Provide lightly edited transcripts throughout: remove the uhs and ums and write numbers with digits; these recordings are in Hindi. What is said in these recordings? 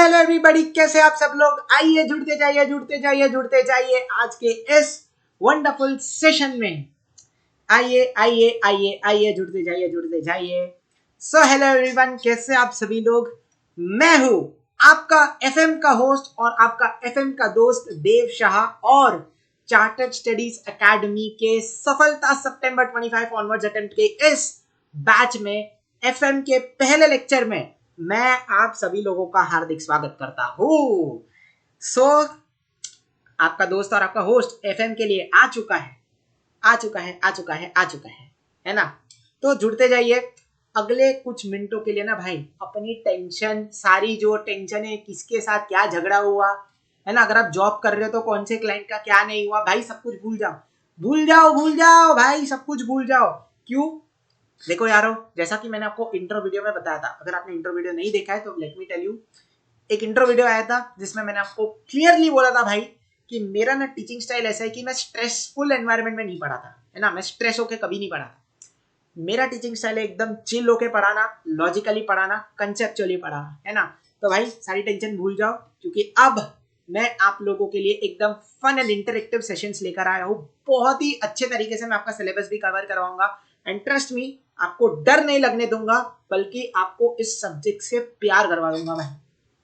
हेलो एवरीबॉडी, कैसे आप सब लोग। आइए जुड़ते जाइए जुड़ते जाइए जुड़ते जाइए आज के इस वंडरफुल सेशन में। आइए आइए आइए आइए जुड़ते जाइए जुड़ते जाइए। सो हेलो एवरीवन, कैसे आप सभी लोग। मैं हूँ आपका एफएम का होस्ट और आपका एफएम का दोस्त देव शाह, और चार्टर्ड स्टडीज एकेडमी के सफलता सितंबर 25 ऑनवर्ड्स अटेम्प्ट के इस बैच में एफएम के पहले लेक्चर में मैं आप सभी लोगों का हार्दिक स्वागत करता हूँ। सो आपका दोस्त और आपका होस्ट एफएम के लिए आ चुका है ना। तो जुड़ते जाइए। अगले कुछ मिनटों के लिए ना भाई, अपनी टेंशन, सारी जो टेंशन है, किसके साथ क्या झगड़ा हुआ है ना, अगर आप जॉब कर रहे हो तो कौन से क्लाइंट का क्या नहीं हुआ, भाई सब कुछ भूल जाओ भाई, सब कुछ भूल जाओ। क्यों? देखो यारो, जैसा कि मैंने आपको इंट्रो वीडियो में बताया था, अगर आपने इंट्रो वीडियो नहीं देखा है तो लेट मी टेल यू। एक इंट्रो वीडियो आया था जिसमें मैंने आपको क्लियरली बोला था भाई कि मेरा ना टीचिंग स्टाइल ऐसा है कि मैं स्ट्रेसफुल एनवायरनमेंट में नहीं पढ़ा था, है ना। मैं स्ट्रेस होके कभी नहीं पढ़ा था। मेरा टीचिंग स्टाइल है एकदम चिल होके पढ़ाना, लॉजिकली पढ़ाना, कंसेप्चुअली पढ़ाना, है ना। तो भाई सारी टेंशन भूल जाओ, क्योंकि अब मैं आप लोगों के लिए एकदम फन एंड इंटरेक्टिव सेशंस लेकर आया हूँ। बहुत ही अच्छे तरीके से मैं आपका सिलेबस भी कवर करवाऊंगा, एंड ट्रस्ट मी, आपको डर नहीं लगने दूंगा, बल्कि आपको इस सब्जेक्ट से प्यार करवा दूंगा भाई,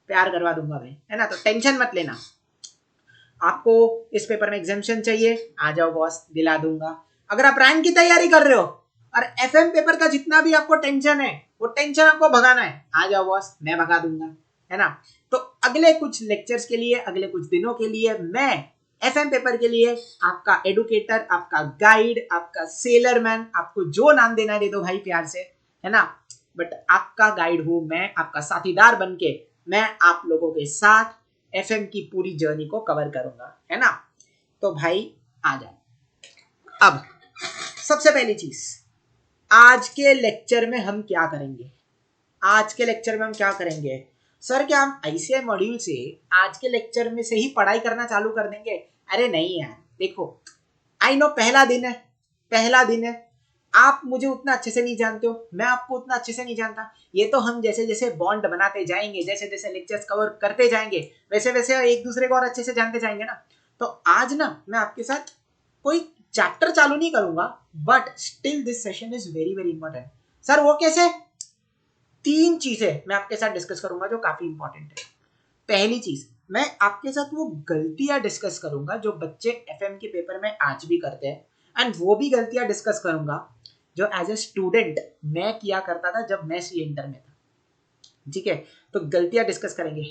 प्यार करवा दूंगा भाई, है ना। तो टेंशन मत लेना। आपको इस पेपर में एग्जामिशन चाहिए, आ जाओ बॉस, दिला दूंगा। अगर आप रैंक की तैयारी कर रहे हो और एफएम पेपर का जितना भी आपको टेंशन है, वो टेंशन आपको भगाना है, आ जाओ बॉस, मैं भगा दूंगा, है ना। तो अगले कुछ लेक्चर्स के लिए, अगले कुछ दिनों के लिए मैं एफएम पेपर के लिए आपका एडुकेटर, आपका गाइड, आपका सेलरमैन, आपको जो नाम देना दे दो भाई प्यार से, है ना। बट आपका गाइड हूं मैं, आपका साथीदार बनके मैं आप लोगों के साथ एफएम की पूरी जर्नी को कवर करूंगा, है ना। तो भाई आ जाओ। अब सबसे पहली चीज, आज के लेक्चर में हम क्या करेंगे। आज के लेक्चर में हम क्या करेंगे सर, क्या हम आईसीआई मॉड्यूल से आज के लेक्चर में से ही पढ़ाई करना चालू कर देंगे? अरे नहीं यार, देखो आई नो पहला दिन है, आप मुझे उतना अच्छे से नहीं जानते हो, मैं आपको उतना अच्छे से नहीं जानता। ये तो हम जैसे जैसे बॉन्ड बनाते जाएंगे, जैसे जैसे लेक्चर्स कवर करते जाएंगे, वैसे वैसे एक दूसरे को और अच्छे से जानते जाएंगे ना। तो आज ना मैं आपके साथ कोई चैप्टर चालू नहीं करूंगा, but still this session is very very important. Sir वो कैसे? 3 चीजें मैं आपके साथ डिस्कस करूंगा जो काफी इंपॉर्टेंट है। पहली चीज, मैं आपके साथ वो गलतियां डिस्कस करूंगा जो बच्चे एफएम के पेपर में आज भी करते हैं, एंड वो भी गलतियां डिस्कस करूंगा जो एज ए स्टूडेंट मैं किया करता था जब मैं सी इंटर में था। ठीक है, तो गलतियां डिस्कस करेंगे।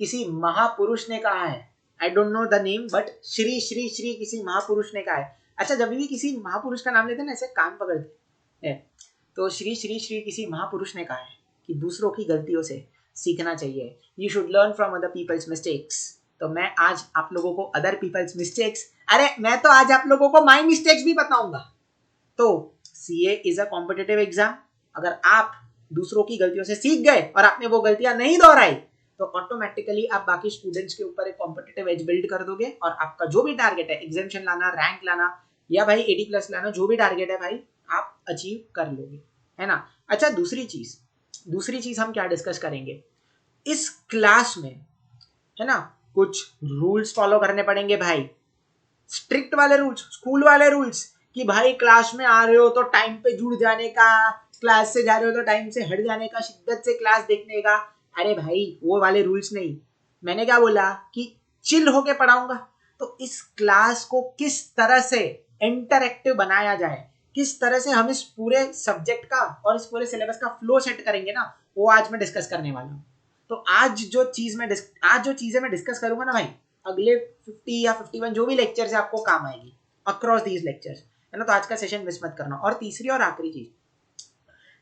किसी महापुरुष ने कहा है, I don't know the name, but Shri Shri Shri किसी महापुरुष ने कहा है। अच्छा, जब भी किसी महापुरुष का नाम लेते हैं ना, ऐसे कान पकड़ते हैं। तो श्री श्री श्री किसी महापुरुष ने कहा है कि दूसरों की गलतियों से सीखना चाहिए। You should learn from other peoples mistakes. तो मैं आज आप लोगों को अदर पीपल्स मिस्टेक्स, अरे मैं तो आज आप लोगों को माई मिस्टेक्स भी बताऊंगा। तो CA is a competitive exam. अगर आप दूसरों की गलतियों से सीख गए और आपने वो गलतियां नहीं दोहराई, तो ऑटोमेटिकली आप बाकी स्टूडेंट्स के ऊपर एक कॉम्पिटिटिव एज बिल्ड कर दोगे, और आपका जो भी टारगेट है, एग्जामिशन लाना, रैंक लाना, या भाई 80+ लाना, जो भी टारगेट है भाई आप अचीव कर लोगे, है ना। अच्छा, दूसरी चीज हम क्या डिस्कस करेंगे इस क्लास में, है ना। कुछ रूल्स फॉलो करने पड़ेंगे भाई, स्ट्रिक्ट वाले रूल्स, स्कूल वाले रूल्स, कि भाई क्लास में आ रहे हो तो टाइम पे जुड़ जाने का, क्लास से जा रहे हो तो टाइम से हट जाने का, शिद्दत से क्लास देखने का। अरे भाई वो वाले रूल्स नहीं, मैंने क्या बोला कि चिल होके पढ़ाऊंगा। तो इस क्लास को किस तरह से इंटरएक्टिव बनाया जाए, किस तरह से हम इस पूरे सब्जेक्ट का और इस पूरे सिलेबस का फ्लो सेट करेंगे ना, वो आज मैं डिस्कस करने वाला हूँ। तो आज जो चीजें मैं डिस्कस करूंगा ना भाई, अगले 50 या 51 जो भी लेक्चर है आपको काम आएगी अक्रॉस दीज लेक्चर्स, है ना। तो आज का सेशन मिस मत करना। और तीसरी और आखिरी चीज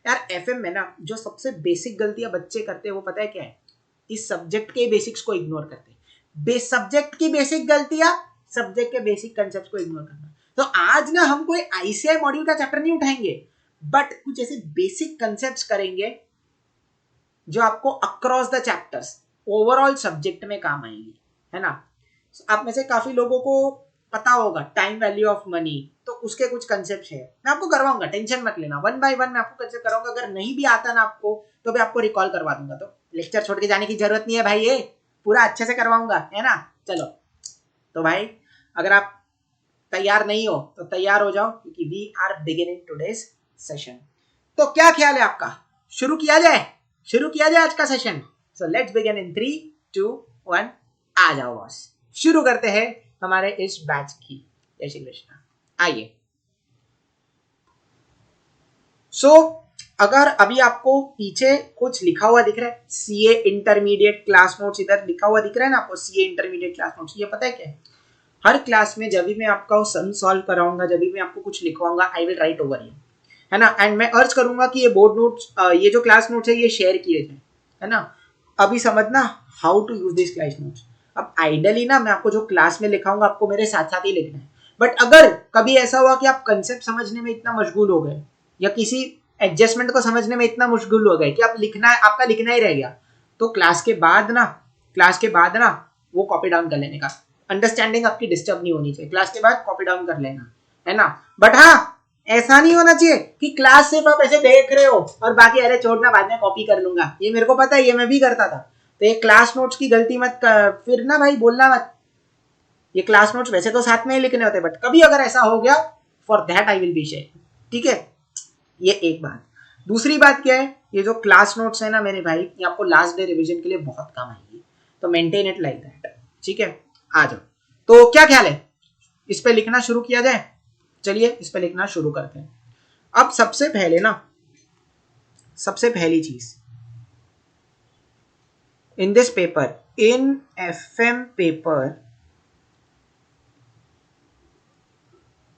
यार, एफएम में ना जो सबसे बेसिक गलतियां बच्चे करते हैं वो पता है क्या है? इस सब्जेक्ट के बेसिक्स को इग्नोर करते हैं। सब्जेक्ट की बेसिक गलतियां, सब्जेक्ट के बेसिक कंसेप्ट को इग्नोर करना। तो आज ना हम कोई आईसीआई मॉड्यूल का चैप्टर नहीं उठाएंगे, बट कुछ ऐसे बेसिक कंसेप्ट करेंगे जो आपको across the chapters overall subject में काम आएगी, है ना। आप में से काफी लोगों को पता होगा टाइम वैल्यू ऑफ मनी, तो उसके कुछ कंसेप्ट है, मैं आपको करवाऊंगा, टेंशन मत लेना। 1 by 1 मैं आपको कंसेप्ट कराऊंगा। अगर नहीं भी आता ना आपको, तो मैं आपको रिकॉल करवा दूंगा। तो लेक्चर छोड़ के जाने की जरूरत नहीं है भाई, ये पूरा अच्छे से करवाऊंगा, है ना। चलो तो भाई अगर आप तैयार नहीं हो तो तैयार हो जाओ, क्योंकि we are beginning today's session. तो क्या ख्याल है आपका, शुरू किया जाए? शुरू किया जाए आज का session. So let's begin in 3 2 1। आ जाओ बॉस, शुरू करते हैं हमारे इस बैच की। जय श्री कृष्ण। आइए। सो अगर अभी आपको पीछे कुछ लिखा हुआ दिख रहा है, सीए इंटरमीडिएट क्लास नोट्स, इधर लिखा हुआ दिख रहा है ना आपको, सीए इंटरमीडिएट क्लास नोट्स, ये पता है क्या है? हर क्लास में जब भी मैं आपका सम सॉल्व कराऊंगा, जब भी मैं आपको कुछ लिखवाऊंगा, I will write over you, है ना। एंड मैं अर्ज करूंगा कि ये बोर्ड नोट्स, ये जो क्लास नोट्स है ये शेयर किए जाए, है ना। अभी समझना how to use this class notes. अब आइडियली ना मैं आपको जो क्लास में लिखाऊंगा आपको मेरे साथ साथ ही लिखना है, बट अगर कभी ऐसा हुआ कि आप कंसेप्ट समझने में इतना मशगूल हो गए या किसी एडजस्टमेंट को समझने में इतना मशगूल हो गए कि आप लिखना, आपका लिखना ही रह गया, तो क्लास के बाद ना वो कॉपी डाउन कर लेने का। अंडरस्टैंडिंग आपकी डिस्टर्ब नहीं होनी चाहिए, क्लास के बाद कॉपी डाउन कर लेना, है ना। बट हाँ, ऐसा नहीं होना चाहिए कि क्लास सिर्फ आप ऐसे देख रहे हो और बाकी अरे छोड़ना बाद में कॉपी कर लूंगा, ये मेरे को पता है, ये मैं भी करता था। तो ये क्लास नोट्स की गलती मत फिर ना भाई बोलना मत। ये क्लास नोट्स वैसे तो साथ में ही लिखने होते, बट कभी अगर ऐसा हो गया, for that I will be share, ठीक है। ये एक बात। दूसरी बात क्या है, ये जो क्लास नोट्स है ना मेरे भाई, ये आपको लास्ट डे रिवीजन के लिए बहुत काम आएगी, तो मेंटेन इट लाइक दैट, ठीक है। आ जाओ, तो क्या ख्याल है, इस पे लिखना शुरू किया जाए? चलिए इस पे लिखना शुरू करते हैं। अब सबसे पहली चीज, in this paper, in FM paper,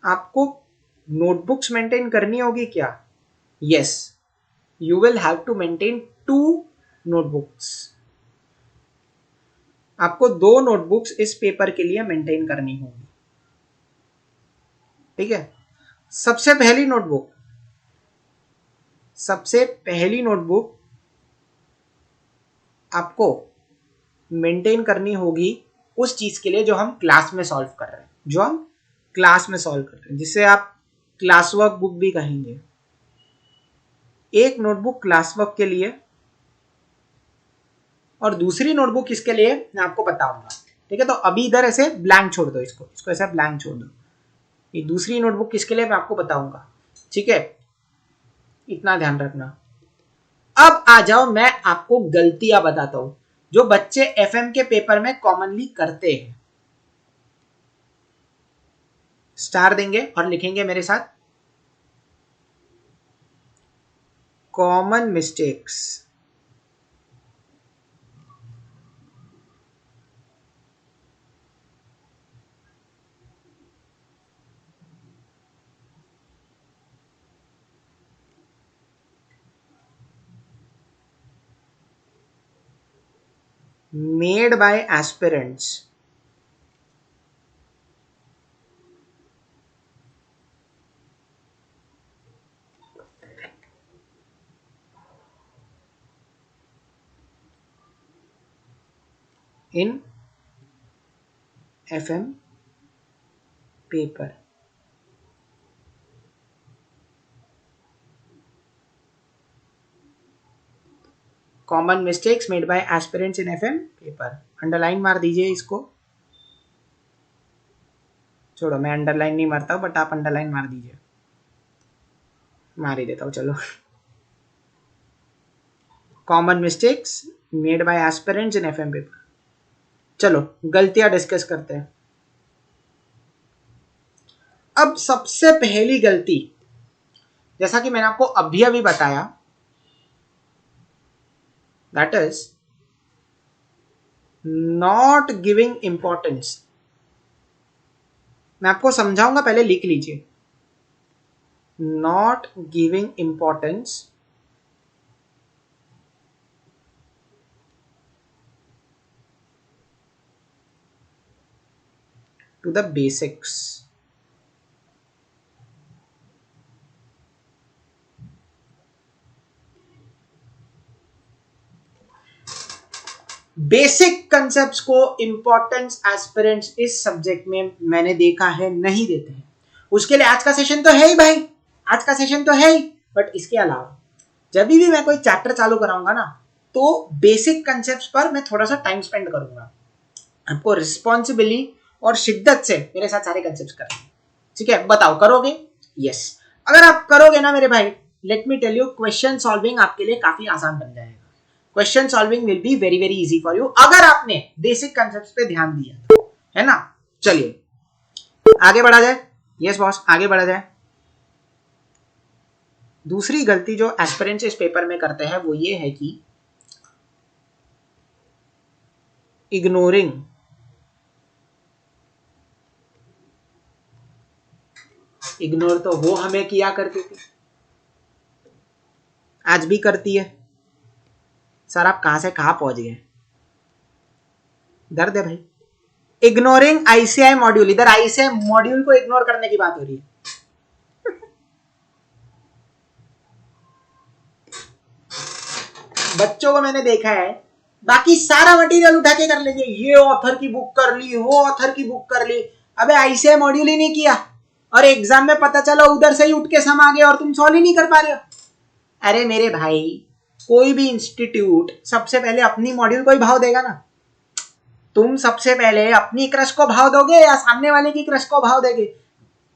आपको नोटबुक्स मेंटेन करनी होगी क्या? Yes, you will have to maintain 2 notebooks. आपको 2 नोटबुक्स इस पेपर के लिए मेंटेन करनी होगी, ठीक है। सबसे पहली नोटबुक आपको मेंटेन करनी होगी उस चीज के लिए जो हम क्लास में सॉल्व कर रहे हैं, जिसे आप क्लास वर्क बुक भी कहेंगे। एक नोटबुक क्लास वर्क के लिए और दूसरी नोटबुक किसके लिए मैं आपको बताऊंगा, ठीक है। तो अभी इधर ऐसे ब्लैंक छोड़ दो, इसको ऐसे ब्लैंक छोड़ दो। ये दूसरी नोटबुक किसके लिए मैं आपको बताऊंगा, ठीक है, इतना ध्यान रखना। अब आ जाओ, मैं आपको गलतियां बताता हूं जो बच्चे एफएम के पेपर में कॉमनली करते हैं। स्टार देंगे और लिखेंगे मेरे साथ, common mistakes. made by aspirants in FM paper। Common mistakes made by aspirants in FM paper. Underline मार दीजिए इसको, छोड़ो मैं अंडरलाइन नहीं मारता हूं, बट आप अंडरलाइन मार दीजिए, मार ही देता हूं चलो। Common mistakes made by aspirants in FM paper. चलो गलतियां डिस्कस करते हैं। अब सबसे पहली गलती, जैसा कि मैंने आपको अभी बताया, that is not giving importance. मैं आपको समझाऊंगा, पहले लिख लीजिए, not giving importance to the basics। Basic concepts को इंपॉर्टेंस एस्पिरेंट्स इस सब्जेक्ट में मैंने देखा है नहीं देते हैं। उसके लिए आज का सेशन तो है ही भाई, आज का सेशन तो है ही, बट इसके अलावा जब भी मैं कोई चैप्टर चालू कराऊंगा ना, तो बेसिक कंसेप्ट पर मैं थोड़ा सा टाइम स्पेंड करूंगा, आपको रिस्पॉन्सिबिली और शिद्दत से मेरे साथ सारे कंसेप्ट करने हैं, ठीक है? बताओ करोगे? यस। अगर आप करोगे ना मेरे भाई, let me tell you, question solving आपके लिए काफी आसान बन जाएगा। Question solving will be very very easy for you अगर आपने बेसिक कंसेप्ट पे ध्यान दिया, है ना? चलिए आगे बढ़ा जाए। यस बॉस, आगे बढ़ा जाए। दूसरी गलती जो एस्पिरेंट्स इस पेपर में करते हैं वो ये है कि इग्नोरिंग इग्नोर तो वो हमें किया करती थी, आज भी करती है। सर आप कहां से कहां पहुंच गए? दर्द है भाई। इग्नोरिंग आईसीआई मॉड्यूल, इधर आईसीआई मॉड्यूल को इग्नोर करने की बात हो रही है। बच्चों को मैंने देखा है बाकी सारा मटेरियल उठा के कर लेंगे, ये ऑथर की बुक कर ली, वो ऑथर की बुक कर ली, अबे आईसीआई मॉड्यूल ही नहीं किया और एग्जाम में पता चला उधर से ही उठ के सम आ गए और तुम सॉल्व ही नहीं कर पा रहे हो। अरे मेरे भाई, कोई भी इंस्टीट्यूट सबसे पहले अपनी मॉड्यूल को ही भाव देगा ना। तुम सबसे पहले अपनी क्रश को भाव दोगे या सामने वाले की क्रश को भाव देगे?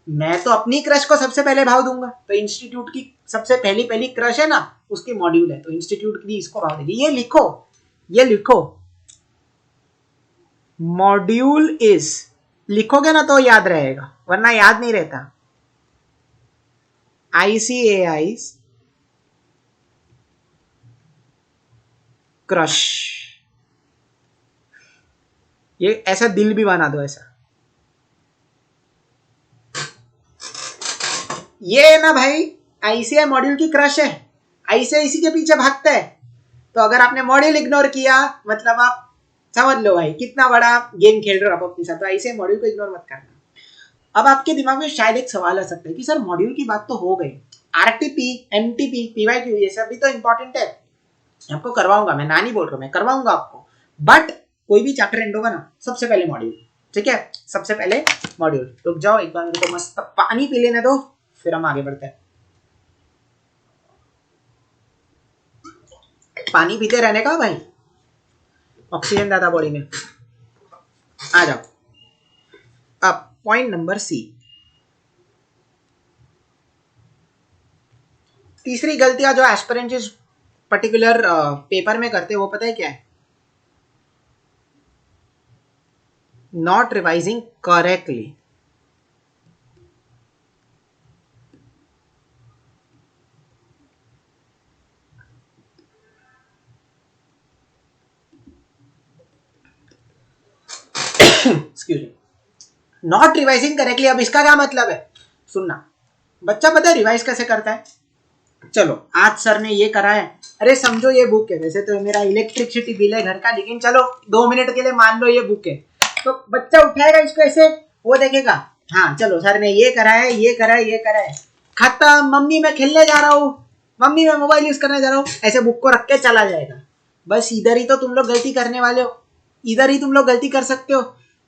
मैं तो अपनी क्रश को सबसे पहले भाव दूंगा, तो इंस्टीट्यूट की सबसे पहली क्रश है ना, उसकी मॉड्यूल है, तो इंस्टीट्यूट की इसको भाव देगी। ये लिखो मॉड्यूल इज, लिखोगे ना तो याद रहेगा, वरना याद नहीं रहता। ICAI क्रश, ये ऐसा दिल भी बना दो ऐसा। ये है ना भाई ICAI मॉड्यूल की क्रश है, ICAI इसी के पीछे भागता है। तो अगर आपने मॉड्यूल इग्नोर किया मतलब आप समझ लो भाई कितना बड़ा गेम खेल रहे हो आप अपने साथ। तो ICAI मॉड्यूल को इग्नोर मत करना। अब आपके दिमाग में शायद एक सवाल आ सकता है कि सर मॉड्यूल की बात तो हो गई, RTP, MTP, PYQ ये सब भी तो इंपॉर्टेंट है, आपको करवाऊंगा, मैं ना नहीं बोल रहा हूँ, मैं करवाऊंगा आपको। बट कोई भी चैप्टर एंड होगा ना, सबसे पहले मॉड्यूल, ठीक है? सबसे पहले मॉड्यूल। रुक जाओ एक बार, मेरे को मस्त पानी पी लेने दो, फिर हम आगे बढ़ते हैं। पानी पीते रहने का भाई, ऑक्सीजन ज्यादा बॉडी में। आ जाओ अब पॉइंट नंबर C, तीसरी गलतियां जो एस्पिरेंट इस पर्टिकुलर पेपर में करते हैं वो पता है क्या है? Not revising correctly. Excuse me, not revising correctly. अब इसका क्या मतलब है? सुनना, बच्चा पता है रिवाइज कैसे करता है? चलो आज सर ने ये करा है, अरे समझो ये बुक है, वैसे तो मेरा इलेक्ट्रिसिटी बिल है घर का, लेकिन चलो 2 मिनट के लिए मान लो ये बुक है, तो बच्चा उठाएगा इसको ऐसे, वो देखेगा हाँ चलो सर ने ये करा है, ये करा है, ये करा है, खत्म। मम्मी मैं खेलने जा रहा हूँ, मम्मी मैं मोबाइल यूज करने जा रहा हूँ, ऐसे बुक को रख के चला जाएगा। बस इधर ही तो तुम लोग गलती करने वाले हो, इधर ही तुम लोग गलती कर सकते हो।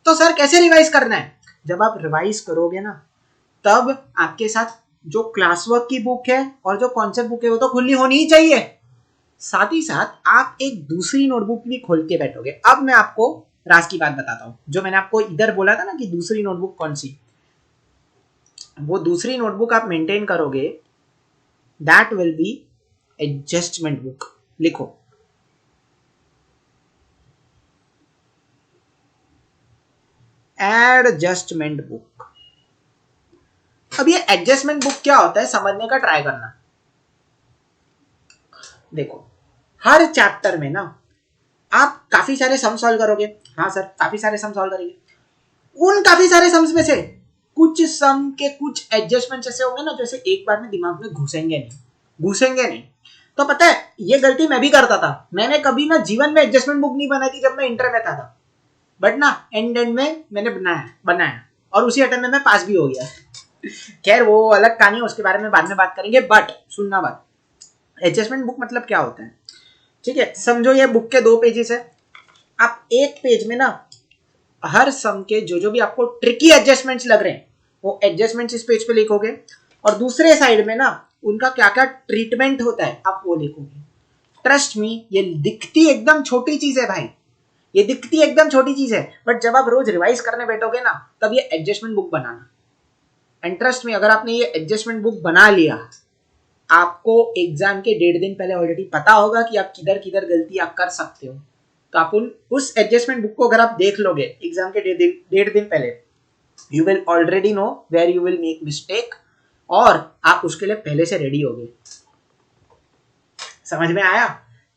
तो सर कैसे रिवाइज करना है? जब आप रिवाइज करोगे ना, तब आपके साथ जो क्लास वर्क की बुक है और जो कॉन्सेप्ट बुक है वो तो खुली होनी ही चाहिए, साथ ही साथ आप एक दूसरी नोटबुक भी खोल के बैठोगे। अब मैं आपको राज की बात बताता हूँ, जो मैंने आपको इधर बोला था ना कि दूसरी नोटबुक कौन सी, वो दूसरी नोटबुक आप मेंटेन करोगे, that will be adjustment book. लिखो एडजस्टमेंट बुक। अब ये एडजस्टमेंट बुक क्या होता है समझने का ट्राई करना। देखो हर चैप्टर में ना आप काफी सारे सम सॉल्व करोगे, हाँ सर काफी सारे सम सॉल्व करेंगे, उन काफी सारे सम्स में से कुछ सम के कुछ एडजस्टमेंट ऐसे होंगे ना जैसे एक बार में दिमाग में घुसेंगे नहीं। तो पता है ये गलती मैं भी करता था, मैंने कभी ना जीवन में एडजस्टमेंट बुक नहीं बनाई थी जब मैं इंटर में था, बट ना एंड में मैंने बनाया और उसी अटेम्प्ट में मैं पास भी हो गया। खैर वो अलग कहानी है, उसके बारे में बाद में बात करेंगे। बट सुनना बात, एडजस्टमेंट बुक मतलब क्या होता है, ठीक है? समझो ये बुक के 2 पेजेस है, आप एक पेज में ना हर सम के जो भी आपको ट्रिकी एडजस्टमेंट्स लग रहे हैं वो एडजस्टमेंट्स इस पेज पे लिखोगे, और दूसरे साइड में ना उनका क्या क्या ट्रीटमेंट होता है आप वो लिखोगे। ट्रस्ट मी, ये दिखती एकदम छोटी चीज है भाई, ये दिखती एकदम छोटी चीज है, बट जब आप रोज रिवाइज करने बैठोगे ना, तब ये adjustment book banana. And trust me, अगर आपने ये एडजस्टमेंट बुक बना लिया, आपको एग्जाम के 1.5 दिन पहले ऑलरेडी पता होगा कि आप किधर किधर गलती आप कर सकते हो। तो आप उस एडजस्टमेंट बुक को अगर आप देख लोगे एग्जाम के 1.5 दिन पहले, you will already know where you will make mistake, और आप उसके लिए पहले से रेडी हो गए। समझ में आया?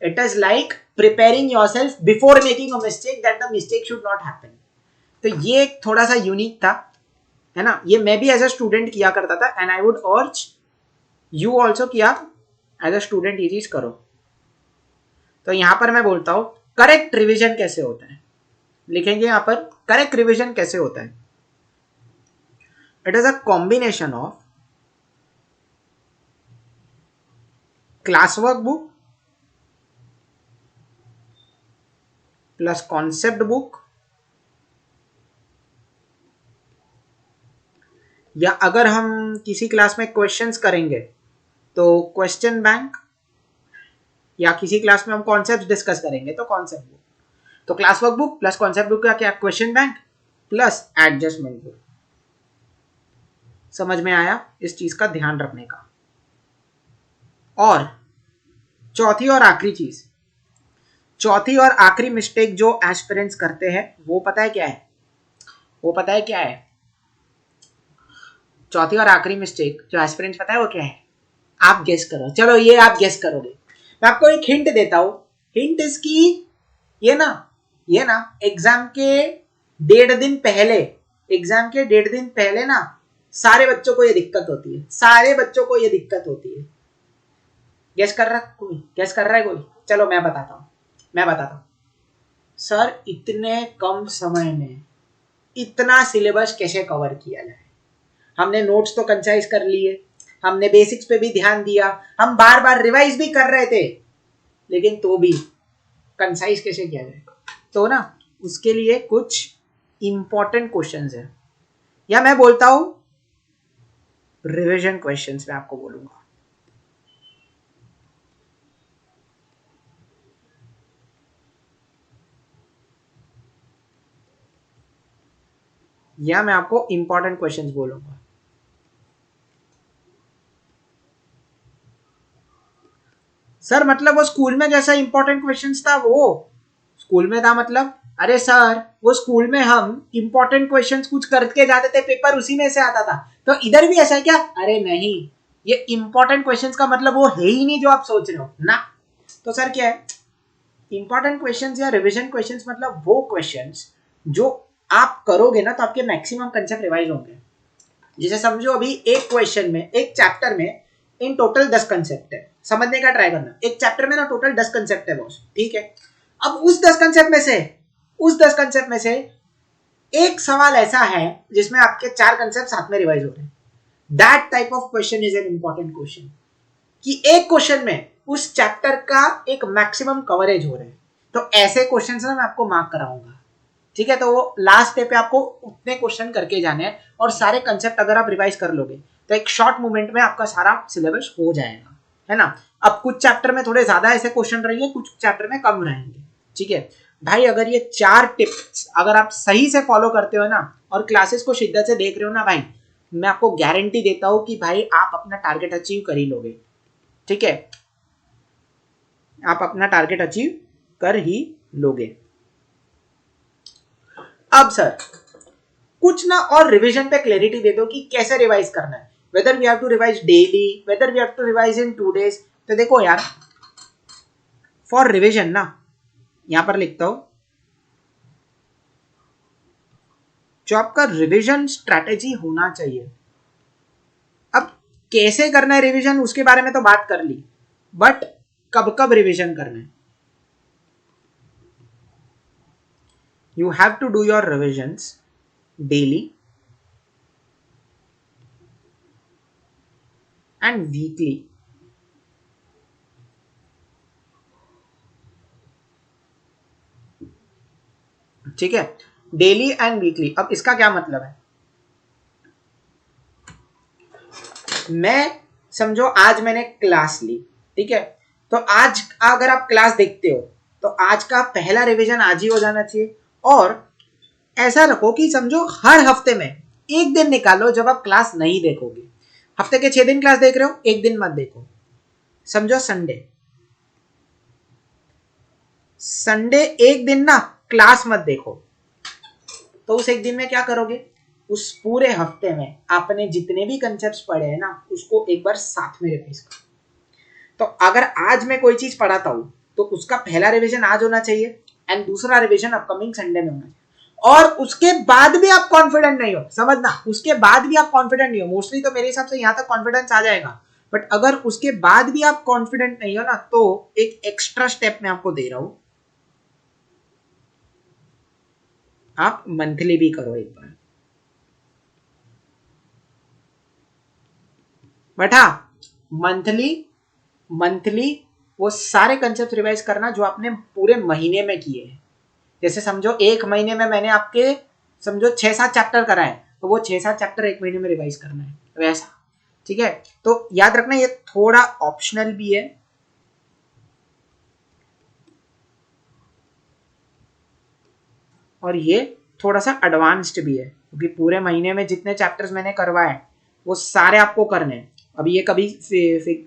It is like preparing yourself before making a mistake, that the mistake should not happen. तो ये थोड़ा सा यूनिक था, है ना, ये मैं भी एज अ स्टूडेंट किया करता था, and I would urge you also कि आप एज अ स्टूडेंट ये चीज करो। तो यहां पर मैं बोलता हूं करेक्ट रिविजन कैसे होता है, लिखेंगे यहां पर करेक्ट रिविजन कैसे होता है। It is a combination of class work book plus concept book, या अगर हम किसी क्लास में क्वेश्चंस करेंगे तो क्वेश्चन बैंक, या किसी क्लास में हम कॉन्सेप्ट डिस्कस करेंगे तो कॉन्सेप्ट बुक। तो class work book plus concept book का क्या, question bank plus adjustment book. समझ में आया? इस चीज का ध्यान रखने का। और चौथी और आखिरी चीज, चौथी और आखिरी मिस्टेक जो एस्पिरेंट्स करते हैं, वो पता है क्या है? वो पता है क्या है? चौथी और आखिरी मिस्टेक जो एस्पिरेंट्स, पता है वो क्या है? आप गेस करो, चलो ये आप गेस करोगे। मैं आपको एक हिंट देता हूं। हिंट इसकी ये ना एग्जाम के 1.5 दिन पहले, एग्जाम के 1.5 दिन पहले ना सारे बच्चों को ये दिक्कत होती है, सारे बच्चों को ये दिक्कत होती है। गेस कर रहा कोई? गेस कर रहा है कोई? चलो मैं बताता हूं। सर इतने कम समय में इतना सिलेबस कैसे कवर किया जाए? हमने नोट्स तो कंसाइज कर लिए, हमने बेसिक्स पे भी ध्यान दिया, हम बार बार रिवाइज भी कर रहे थे, लेकिन तो भी कंसाइज कैसे किया जाए? तो ना उसके लिए कुछ इंपॉर्टेंट क्वेश्चंस है, या मैं बोलता हूं रिवीजन क्वेश्चंस मैं आपको बोलूंगा। या मैं आपको इंपॉर्टेंट क्वेश्चंस बोलूंगा। सर मतलब वो स्कूल में जैसा इंपॉर्टेंट क्वेश्चंस था वो स्कूल में था, मतलब अरे सर वो स्कूल में हम इंपॉर्टेंट क्वेश्चंस कुछ करके जाते थे, पेपर उसी में से आता था, तो इधर भी ऐसा है क्या? अरे नहीं, ये इंपॉर्टेंट क्वेश्चंस का मतलब वो है ही नहीं जो आप सोच रहे हो ना। तो सर क्या है इंपॉर्टेंट क्वेश्चंस या रिवीजन क्वेश्चंस? मतलब वो क्वेश्चंस जो आप करोगे ना तो आपके मैक्सिमम कंसेप्ट रिवाइज होंगे। जैसे समझो अभी एक क्वेश्चन में, एक चैप्टर में इन टोटल 10 कंसेप्ट है, समझने का ट्राई करना। एक चैप्टर में ना टोटल 10 कंसेप्ट है बॉस, ठीक है। अब उस 10 कंसेप्ट में से एक सवाल ऐसा है जिसमें आपके 4 कंसेप्ट साथ में रिवाइज हो रहे हैं। That type of question is an important question, कि एक क्वेश्चन में उस चैप्टर का एक मैक्सिमम कवरेज हो रहे हैं। तो ऐसे क्वेश्चन ना मैं आपको मार्क कराऊंगा, ठीक है। तो वो लास्ट डे पे आपको उतने क्वेश्चन करके जाने हैं, और सारे कंसेप्ट अगर आप रिवाइज कर लोगे तो एक शॉर्ट मूवमेंट में आपका सारा सिलेबस हो जाएगा, है ना। अब कुछ चैप्टर में थोड़े ज्यादा ऐसे क्वेश्चन रहेंगे, कुछ चैप्टर में कम रहेंगे, ठीक है भाई। अगर ये 4 टिप्स अगर आप सही से फॉलो करते हो ना, और क्लासेस को शिद्दत से देख रहे हो ना भाई, मैं आपको गारंटी देता हूं कि भाई आप अपना टारगेट अचीव कर ही लोगे, ठीक है। आप अपना टारगेट अचीव कर ही लोगे। अब सर कुछ ना और रिवीजन पे क्लैरिटी दे दो कि कैसे रिवाइज करना है, whether we have to revise daily, whether we have to revise in 2 days। तो देखो यार, फॉर रिवीजन ना यहां पर लिखता हूं जो आपका रिवीजन स्ट्रैटेजी होना चाहिए। अब कैसे करना है रिवीजन उसके बारे में तो बात कर ली, बट कब कब रिवीजन करना है? You have to do your revisions daily and weekly। ठीक है, डेली एंड वीकली। अब इसका क्या मतलब है? मैं समझो आज मैंने क्लास ली, ठीक है, तो आज अगर आप क्लास देखते हो तो आज का पहला रिवीजन आज ही हो जाना चाहिए। और ऐसा रखो कि समझो हर हफ्ते में एक दिन निकालो जब आप क्लास नहीं देखोगे। हफ्ते के 6 दिन क्लास देख रहे हो, एक दिन मत देखो। समझो संडे, संडे एक दिन ना क्लास मत देखो। तो उस एक दिन में क्या करोगे, उस पूरे हफ्ते में आपने जितने भी कंसेप्ट्स पढ़े हैं ना उसको एक बार साथ में रिवाइज करो। तो अगर आज मैं कोई चीज पढ़ाता हूं तो उसका पहला रिवीजन आज होना चाहिए एंड दूसरा रिवीजन अपकमिंग संडे में होना चाहिए। और उसके बाद भी आप कॉन्फिडेंट नहीं हो, समझना, उसके बाद भी आप कॉन्फिडेंट नहीं हो, मोस्टली तो मेरे हिसाब से यहां तक कॉन्फिडेंस आ जाएगा, बट अगर उसके बाद भी आप कॉन्फिडेंट नहीं हो ना तो एक एक्स्ट्रा स्टेप मैं आपको दे रहा हूं, आप मंथली भी करो एक बार। बट हाँ, मंथली मंथली वो सारे कंसेप्ट रिवाइज करना जो आपने पूरे महीने में किए हैं। जैसे समझो एक महीने में मैंने आपके समझो 6-7 चैप्टर कराए, तो वो 6-7 चैप्टर एक महीने में रिवाइज करना है वैसा। ठीक है, तो याद रखना ये थोड़ा ऑप्शनल भी है और ये थोड़ा सा एडवांस्ड भी है, क्योंकि पूरे महीने में जितने चैप्टर्स मैंने करवाए वो सारे आपको करने हैं। अभी ये कभी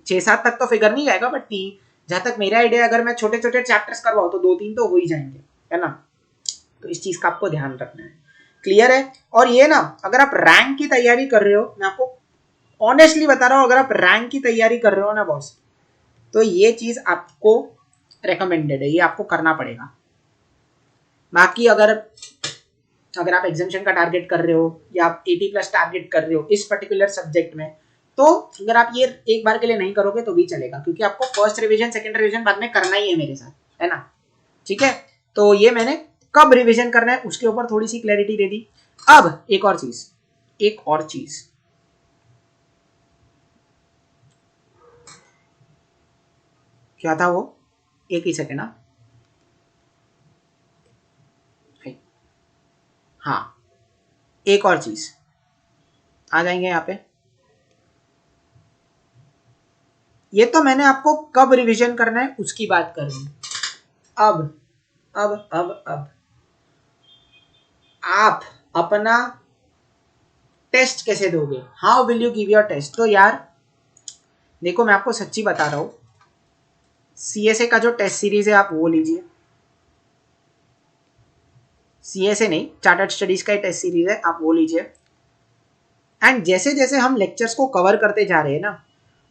6-7 तक तो फिगर नहीं जाएगा, बट 3, जहां तक मेरा आइडिया, अगर मैं छोटे छोटे चैप्टर्स करवाऊँ तो 2-3 तो हो ही जाएंगे, है ना। तो इस चीज का आपको ध्यान रखना है, क्लियर है। और ये ना अगर आप रैंक की तैयारी कर रहे हो, मैं आपको ऑनेस्टली बता रहा हूँ, अगर आप रैंक की तैयारी कर रहे हो ना बॉस, तो ये चीज आपको रेकमेंडेड है, ये आपको करना पड़ेगा। बाकी अगर आप एग्जामिशन का टारगेट कर रहे हो या आप 80+ टारगेट कर रहे हो इस पर्टिकुलर सब्जेक्ट में, तो अगर आप ये एक बार के लिए नहीं करोगे तो भी चलेगा, क्योंकि आपको फर्स्ट रिवीजन सेकंड रिवीजन बाद में करना ही है मेरे साथ, है ना। ठीक है, तो ये मैंने कब रिवीजन करना है उसके ऊपर थोड़ी सी क्लैरिटी दे दी। अब एक और चीज क्या था वो, एक ही सेकेंड। हाँ, एक और चीज आ जाएंगे यहाँ पे। ये तो मैंने आपको कब रिवीजन करना है उसकी बात कर रही हूं। अब अब आप अपना टेस्ट कैसे दोगे, how will you give your test. तो यार देखो, मैं आपको सच्ची बता रहा हूं, सीएसए का जो टेस्ट सीरीज है आप वो लीजिए। सीएसए नहीं, चार्टर्ड स्टडीज का टेस्ट सीरीज है, आप वो लीजिए। एंड जैसे जैसे हम लेक्चर्स को कवर करते जा रहे हैं ना,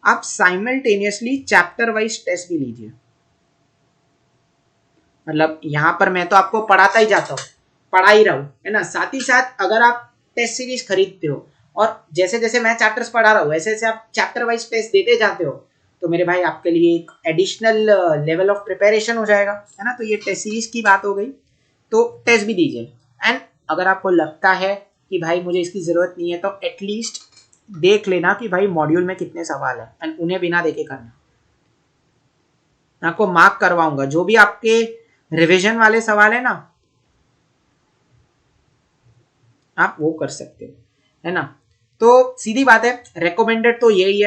आप साइमल्टेनियसली चैप्टर वाइज टेस्ट भी लीजिए। मतलब यहां पर मैं तो आपको पढ़ाता ही जाता हूँ, पढ़ा ही रहा हूँ, है ना। साथ ही साथ अगर आप टेस्ट सीरीज खरीदते हो और जैसे जैसे मैं चैप्टर्स पढ़ा रहा हूँ वैसे वैसे आप चैप्टर वाइज टेस्ट देते जाते हो, तो मेरे भाई आपके लिए एक एडिशनल लेवल ऑफ प्रिपरेशन हो जाएगा, है ना। तो ये टेस्ट सीरीज की बात हो गई, तो टेस्ट भी दीजिए। एंड अगर आपको लगता है कि भाई मुझे इसकी जरूरत नहीं है, तो एटलीस्ट देख लेना कि भाई मॉड्यूल में कितने सवाल है, एंड उन्हें बिना देखे करना। मैं आपको मार्क करवाऊंगा जो भी आपके रिवीजन वाले सवाल है ना, आप वो कर सकते हो, है ना। तो सीधी बात है, रेकमेंडेड तो यही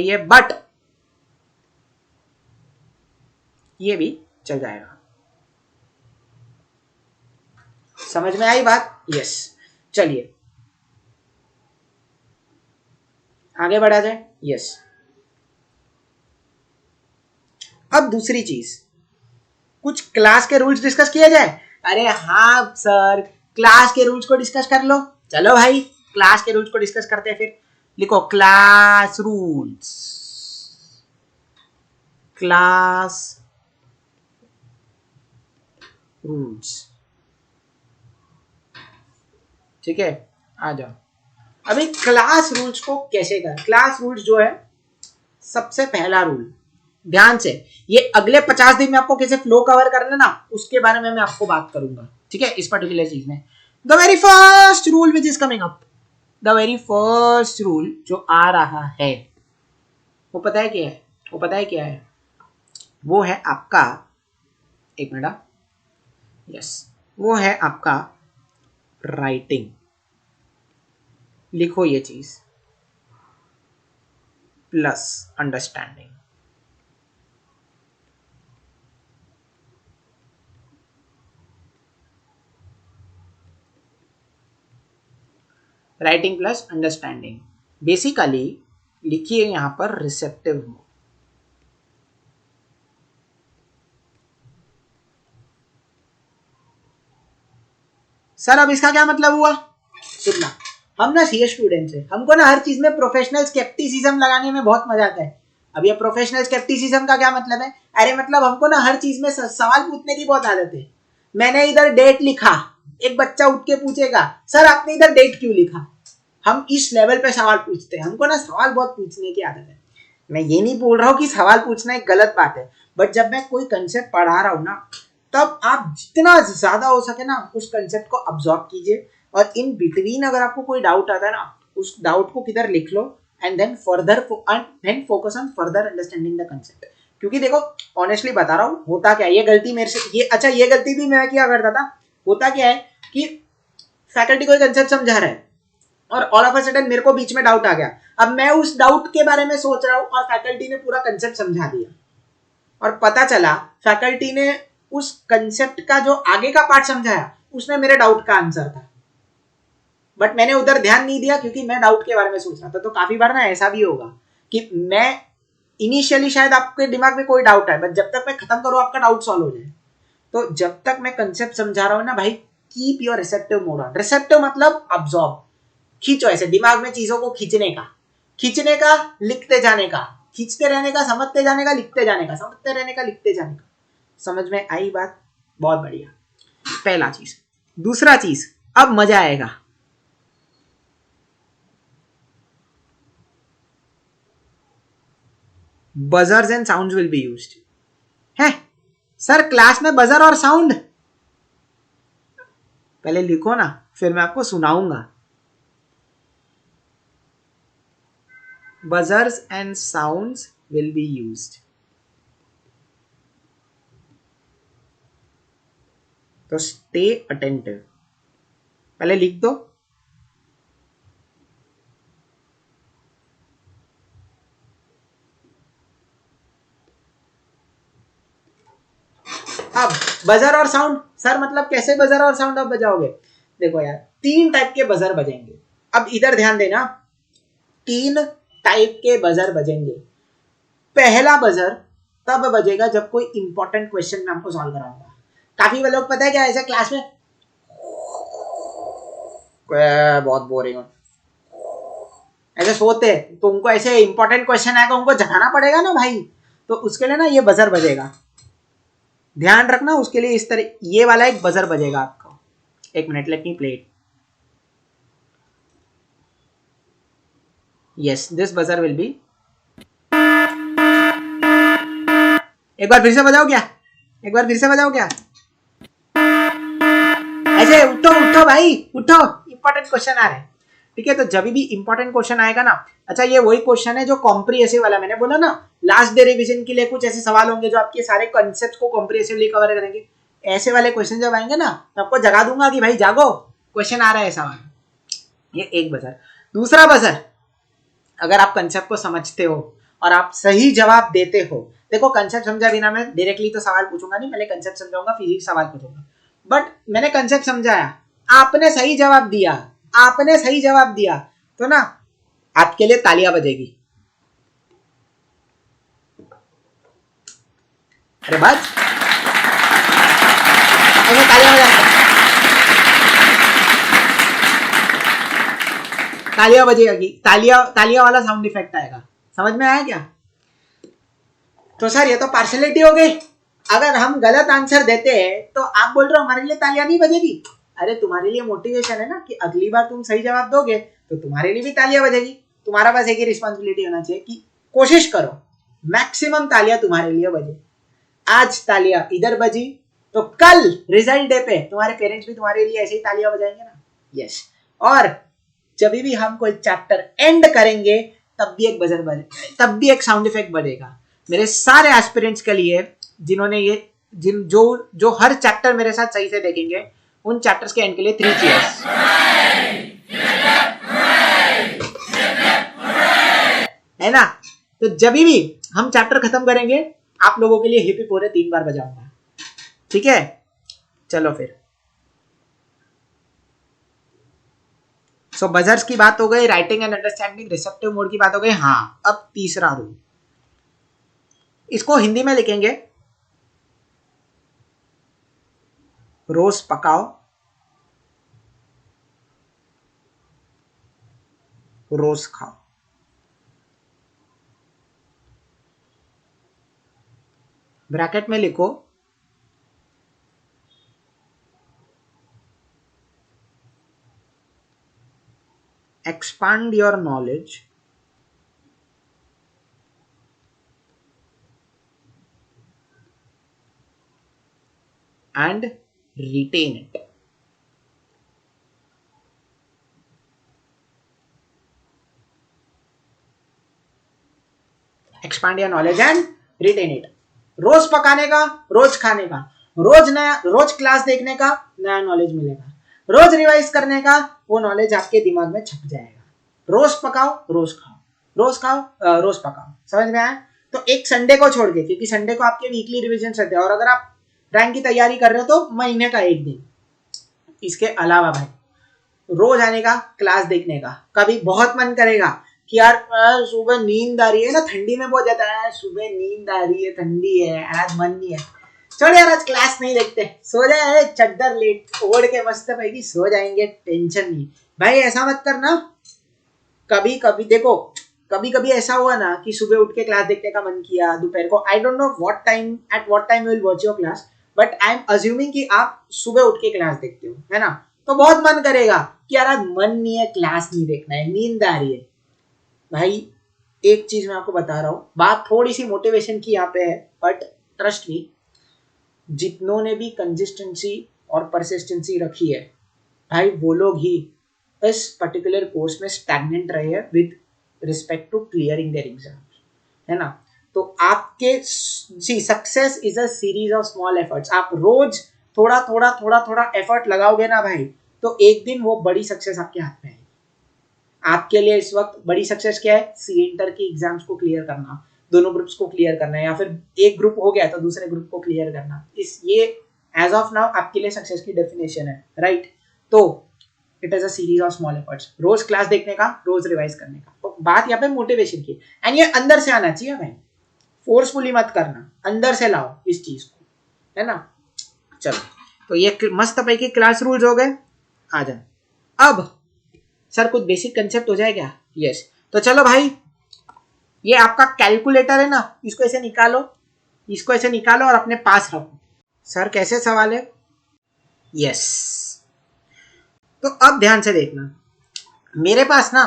है, बट ये भी चल जाएगा। समझ में आई बात? यस, चलिए आगे बढ़ा जाए। यस, अब दूसरी चीज, कुछ क्लास के रूल्स डिस्कस किया जाए। अरे हाँ सर, क्लास के रूल्स को डिस्कस कर लो। चलो भाई, क्लास के रूल्स को डिस्कस करते हैं। फिर लिखो क्लास रूल्स, क्लास रूल्स। ठीक है, आ जाओ। अभी क्लास रूल्स को कैसे करें। क्लास रूल्स जो है, सबसे पहला रूल, ध्यान से, ये अगले 50 दिन में आपको कैसे फ्लो कवर करना ना उसके बारे में मैं आपको बात करूंगा। ठीक है, इस पर्टिकुलर चीज में the very first rule which is coming up, the very first rule जो आ रहा है वो पता है क्या है, वो है आपका, एक मिनट, यस, वो है आपका राइटिंग। लिखो ये चीज, plus understanding. Writing plus understanding. Basically लिखिए यहां पर रिसेप्टिव मोड। सर अब इसका क्या मतलब हुआ? सुनना, हम ना सीए स्टूडेंट्स है, हमको ना हर चीज में प्रोफेशनल स्केप्टिसिज्म लगाने में बहुत मजा आता है। अब ये प्रोफेशनल स्केप्टिसिज्म का क्या मतलब है? अरे मतलब हमको ना हर चीज में सवाल पूछने की बहुत आदत है। मैंने इधर डेट लिखा, एक बच्चा उठ के पूछेगा सर आपने इधर डेट क्यों लिखा? हम इस लेवल पे सवाल पूछते हैं, हमको ना सवाल बहुत पूछने की आदत है। मैं ये नहीं बोल रहा हूँ कि सवाल पूछना एक गलत बात है, बट जब मैं कोई कंसेप्ट पढ़ा रहा हूँ ना, तब आप जितना ज्यादा हो सके ना उस कंसेप्ट को अब्सॉर्ब कीजिए, और इन बिटवीन अगर आपको कोई डाउट आता है ना, उस डाउट को किधर लिख लो, and then focus on further understanding the concept. क्योंकि देखो ऑनेस्टली बता रहा हूँ, होता क्या है, ये गलती मेरे से, ये गलती भी मैं क्या करता था। होता क्या है कि फैकल्टी कोई कंसेप्ट समझा रहा है और ऑल ऑफ अ सडन मेरे को बीच में डाउट आ गया। अब मैं उस डाउट के बारे में सोच रहा हूँ और फैकल्टी ने पूरा कंसेप्ट समझा दिया, और पता चला फैकल्टी ने उस कंसेप्ट का जो आगे का पार्ट समझाया उसमें मेरे डाउट का आंसर था, बट मैंने उधर ध्यान नहीं दिया क्योंकि मैं डाउट के बारे में सोच रहा था। तो काफी बार ना ऐसा भी होगा कि मैं इनिशियली शायद आपके दिमाग में कोई डाउट है, बट जब तक मैं खत्म करूँ आपका डाउट सॉल्व हो जाए। तो जब तक मैं कंसेप्ट समझा रहा हूँ ना भाई, keep your receptive mode on. Receptive मतलब अब्सॉर्ब, खींचो, ऐसे दिमाग में चीजों को खींचने का, लिखते जाने का, खींचते रहने का, समझते जाने का, लिखते जाने का, समझते रहने का, लिखते जाने का। समझ में आई बात? बहुत बढ़िया, पहला चीज। दूसरा चीज, अब मजा आएगा। Buzzers and sounds will be used. है सर क्लास में बजर और साउंड? पहले लिखो ना, फिर मैं आपको सुनाऊंगा। Buzzers and sounds will be used. तो स्टे अटेंटिव, पहले लिख दो। अब बजर और साउंड, सर मतलब कैसे बजर और साउंड अब बजाओगे? देखो यार, 3 टाइप के बजर बजेंगे। अब इधर ध्यान देना, 3 टाइप के बजर बजेंगे। पहला बजर तब बजेगा जब कोई इंपॉर्टेंट क्वेश्चन मैं आपको सॉल्व कराऊंगा। काफी लोग पता है क्या, ऐसे क्लास में बहुत बोरिंग ऐसे सोते हैं, तो उनको ऐसे इंपॉर्टेंट क्वेश्चन आएगा, उनको जगाना पड़ेगा ना भाई, तो उसके लिए ना ये बजर बजेगा। ध्यान रखना उसके लिए, इस तरह ये वाला एक बजर बजेगा आपको। एक minute, let me play it. Yes, this buzzer will be. एक बार फिर से बजाओ क्या? एक बार फिर से बजाओ क्या? ऐसे उठो उठो भाई उठो, इंपॉर्टेंट क्वेश्चन आ रहे हैं। ठीक है, तो जब भी इंपॉर्टेंट क्वेश्चन आएगा ना, अच्छा ये वही क्वेश्चन है जो कॉम्प्रिहेंसिव वाला मैंने बोला ना, लास्ट डे रिवीजन के लिए कुछ ऐसे सवाल होंगे जो आपके सारे कॉन्सेप्ट को कॉम्प्रिहेंसिवली कवर करेंगे। ऐसे वाले क्वेश्चन जब आएंगे ना, तो आपको जगा दूंगा कि भाई जागो, क्वेश्चन आ रहा है सवाल। ये एक बजर। दूसरा बजर, अगर आप कंसेप्ट को समझते हो और आप सही जवाब देते हो, देखो कंसेप्ट समझा बिना मैं डायरेक्टली तो सवाल पूछूंगा नहीं, पहले कंसेप्ट समझाऊंगा फिर ही सवाल पूछूंगा। बट मैंने कंसेप्ट समझाया, आपने सही जवाब दिया, आपने सही जवाब दिया, तो ना आपके लिए तालियां बजेगी। अरे बस ऐसे तालियां बजा, तालियां बजेगी, तालियां तालियां वाला साउंड इफेक्ट आएगा। समझ में आया क्या? तो सर ये तो पार्शलिटी हो गई। अगर हम गलत आंसर देते हैं तो आप बोल रहे हो हमारे लिए तालियां नहीं बजेगी। अरे तुम्हारे लिए मोटिवेशन है ना कि अगली बार तुम सही जवाब दोगे तो तुम्हारे लिए भी तालियां बजेगी। तुम्हारा पास एक ही रिस्पॉन्सिबिलिटी होना चाहिए कि कोशिश करो मैक्सिमम तालियां तुम्हारे लिए बजे। आज तालियां इधर बजी तो कल रिजल्ट डे पे तुम्हारे पेरेंट्स भी तुम्हारे लिए ऐसे ही तालियां बजाएंगे ना। यस, और जब भी हम कोई चैप्टर एंड करेंगे तब भी एक बजर बजे, तब भी एक साउंड इफेक्ट बजेगा। मेरे सारे एस्पिरेंट्स के लिए जिन्होंने ये जो हर चैप्टर मेरे साथ सही से देखेंगे, उन चैप्टर्स के एंड के लिए 3 चीयर्स। है ना? तो जब भी हम चैप्टर खत्म करेंगे आप लोगों के लिए हिप हिप पूरे 3 बार बजाऊंगा। ठीक है, चलो फिर सो बजर्स की बात हो गई, writing and understanding, receptive mode की बात हो गई। हाँ, अब तीसरा रूल, इसको हिंदी में लिखेंगे, रोज पकाओ रोज खाओ। ब्रैकेट में लिखो expand your knowledge and retain it. Expand your knowledge and retain it. रोज पकाने का, रोज खाने का, रोज नया, रोज क्लास देखने का, नया नॉलेज मिलेगा, रोज रिवाइज करने का, वो नॉलेज आपके दिमाग में छप जाएगा। रोज पकाओ रोज खाओ, रोज खाओ रोज पकाओ। समझ में आया? तो एक संडे को छोड़ के, क्योंकि संडे को आपके वीकली रिविजन रहते हैं, और अगर आप रैंक की तैयारी कर रहे हो तो महीने का एक दिन। इसके अलावा भाई रोज आने का, क्लास देखने का। कभी बहुत मन करेगा कि यार सुबह नींद आ रही है ना, ठंडी में बहुत ज्यादा है, सुबह नींद आ रही है, ठंडी है, आज मन नहीं है, चलो यार आज क्लास नहीं देखते, सो जाए, चद्दर लेट ओढ़ के मस्त पैकी सो जाएंगे, टेंशन नहीं। भाई ऐसा मत करना। कभी कभी देखो, कभी कभी ऐसा हुआ ना कि सुबह उठ के क्लास देखने का मन किया, दोपहर को, I don't know what time, at what time you will watch your class, but I am assuming कि आप सुबह उठ के क्लास देखते हो, है ना? तो बहुत मन करेगा कि यार आज मन नहीं है, क्लास नहीं देखना है, नींद आ रही है। भाई एक चीज मैं आपको बता रहा हूँ, बात थोड़ी सी मोटिवेशन की यहाँ पे है, बट ट्रस्ट मी, जितनों ने भी कंसिस्टेंसी और परसिस्टेंसी रखी है भाई, वो लोग ही इस पर्टिकुलर कोर्स में स्टैग्नेंट रहे हैं with respect to clearing their exams, है ना? तो आपके see success is a series of small efforts. आप रोज थोड़ा थोड़ा थोड़ा थोड़ा एफर्ट लगाओगे ना भाई, तो एक दिन वो बड़ी सक्सेस आपके हाथ में आएगी। आपके लिए इस वक्त बड़ी सक्सेस क्या है? सी इंटर की एग्जाम्स को क्लियर करना, दोनों ग्रुप्स को क्लियर करना है, या फिर एक ग्रुप हो गया तो दूसरे ग्रुप को क्लियर करना। इस ये एज ऑफ नाउ आपके लिए सक्सेस की डेफिनेशन है, राइट? तो it is a series of small efforts, रोज क्लास देखने का, रोज रिवाइज करने का। तो बात यहाँ पे मोटिवेशन की, एंड ये अंदर से आना चाहिए भाई, फोर्सफुली मत करना, अंदर से लाओ इस चीज को, है ना? चलो, तो ये मस्त पैकी क्लास रूल्स हो गए। आ जाए अब सर कुछ बेसिक कंसेप्ट हो जाए क्या? यस। तो चलो भाई, ये आपका कैलकुलेटर है ना, इसको ऐसे निकालो, इसको ऐसे निकालो और अपने पास रखो। सर कैसे सवाल है? यस। तो अब ध्यान से देखना, मेरे पास ना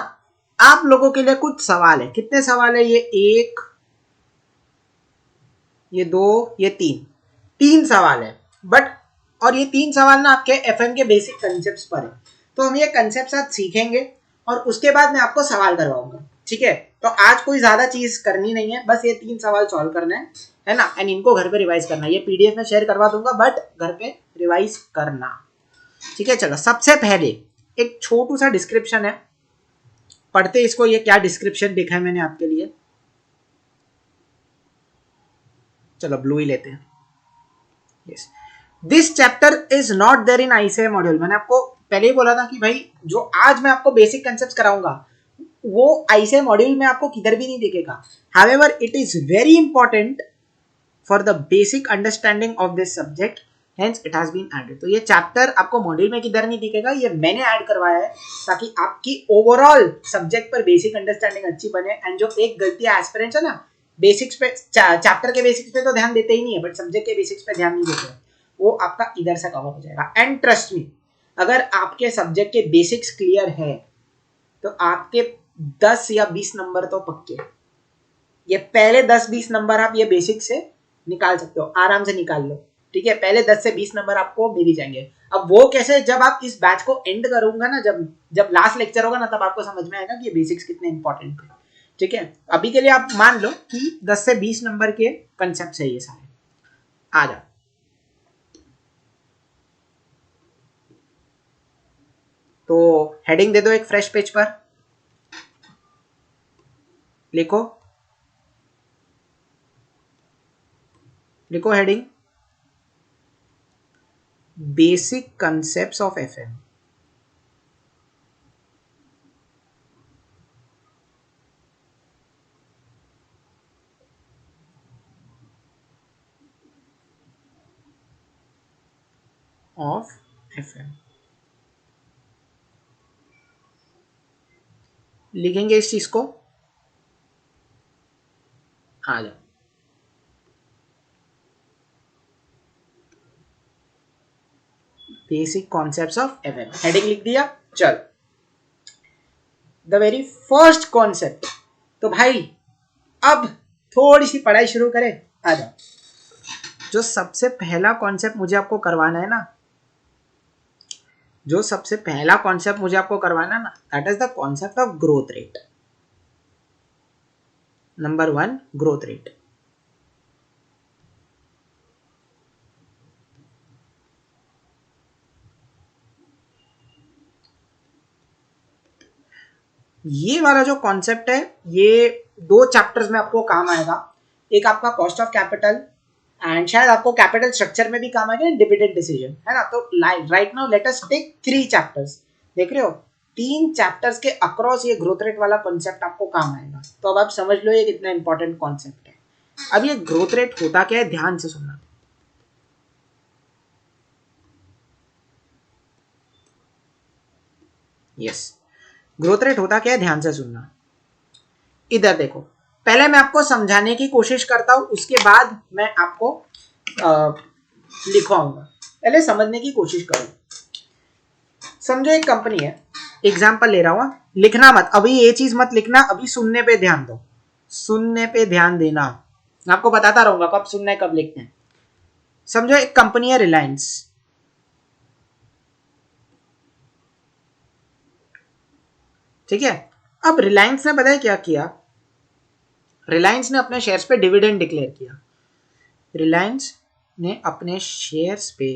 आप लोगों के लिए कुछ सवाल है। कितने सवाल है? ये एक, ये दो, ये तीन, तीन सवाल है। बट और ये तीन सवाल ना आपके एफएम के बेसिक कंसेप्ट्स पर है। तो हम ये कंसेप्ट आज सीखेंगे और उसके बाद मैं आपको सवाल करवाऊंगा, ठीक है? तो आज कोई ज्यादा चीज करनी नहीं है, बस ये तीन सवाल सॉल्व करना है ना? एंड इनको घर पे रिवाइज करना है। ये पीडीएफ में शेयर करवा दूंगा, बट घर पे रिवाइज करना, ठीक है? चलो, सबसे पहले एक छोटू सा डिस्क्रिप्शन है, पढ़ते इसको। ये क्या डिस्क्रिप्शन लिखा है मैंने आपके लिए? चलो ब्लू ही लेते हैं। Yes, this chapter is not there in ICI module. मैंने आपको पहले ही बोला था कि भाई जो आज मैं आपको बेसिक कंसेप्ट कराऊंगा वो आईसीआई मॉड्यूल में आपको किधर भी नहीं दिखेगा। However it is very important for the basic understanding of this subject, hence it has been added. तो ये चैप्टर आपको मॉड्यूल में किधर नहीं दिखेगा, ये मैंने ऐड करवाया है ताकि आपकी ओवरऑल सब्जेक्ट पर बेसिक अंडरस्टैंडिंग अच्छी बने। एंड जो एक गलती एस्पिरेंट्स है ना, बेसिक्स पे, चैप्टर के बेसिक्स पे तो ध्यान देते ही नहीं है, बट सब्जेक्ट के बेसिक्स पे ध्यान नहीं देते, वो आपका इधर से कवर हो जाएगा। एंड ट्रस्ट मी, अगर आपके सब्जेक्ट के बेसिक्स क्लियर है तो आपके 10 या 20 नंबर तो पक्के। ये पहले 10-20 नंबर आप ये बेसिक से निकाल सकते हो, आराम से निकाल लो, ठीक है? पहले 10 से 20 नंबर आपको मिल ही जाएंगे। अब वो कैसे, जब आप इस बैच को एंड करूंगा ना, जब लास्ट लेक्चर होगा ना, तब आपको समझ में आएगा कि ये बेसिक्स कितने इंपॉर्टेंट थे, ठीक है? अभी के लिए आप मान लो कि 10 से 20 नंबर के कंसेप्ट है ये सारे। आ जाओ, तो हेडिंग दे दो एक फ्रेश पेज पर, लिखो लिखो heading, basic concepts of FM. Of FM लिखेंगे इस चीज को, आ जाओ। Basic concepts of FM heading लिख दिया। चल द वेरी फर्स्ट कॉन्सेप्ट, तो भाई अब थोड़ी सी पढ़ाई शुरू करें, आ जाओ। जो सबसे पहला कॉन्सेप्ट मुझे आपको करवाना है ना, जो सबसे पहला कॉन्सेप्ट मुझे आपको करवाना है ना, that is the concept of growth rate. Number 1 growth rate. ये वाला जो कॉन्सेप्ट है ये 2 चैप्टर्स में आपको काम आएगा। एक आपका कॉस्ट ऑफ कैपिटल एंड शायद आपको कैपिटल स्ट्रक्चर में भी काम आएगा, डिविडेंड डिसीजन, है ना। तो right now let us take 3 chapters. देख रहे हो 3 चैप्टर्स के अक्रॉस ये ग्रोथ रेट वाला कॉन्सेप्ट आपको काम आएगा। तो अब आप समझ लो ये कितना इंपॉर्टेंट कॉन्सेप्ट है। अब ये ग्रोथ रेट होता क्या है, ध्यान से सुनना। यस, ग्रोथ रेट होता क्या है, ध्यान से सुनना। इधर देखो, पहले मैं आपको समझाने की कोशिश करता हूं, उसके बाद मैं आपको लिखवाऊंगा। पहले समझने की कोशिश करो। समझो एक कंपनी है, एग्जाम्पल ले रहा हूं, लिखना मत अभी, ये चीज मत लिखना अभी, सुनने पे ध्यान दो, सुनने पे ध्यान देना। मैं आपको बताता रहूंगा कब सुनना है कब लिखना है। समझो एक कंपनी है रिलायंस, ठीक है। अब रिलायंस ने पता है क्या किया, रिलायंस ने अपने शेयर्स पे डिविडेंड डिक्लेयर किया। रिलायंस ने अपने शेयर्स पे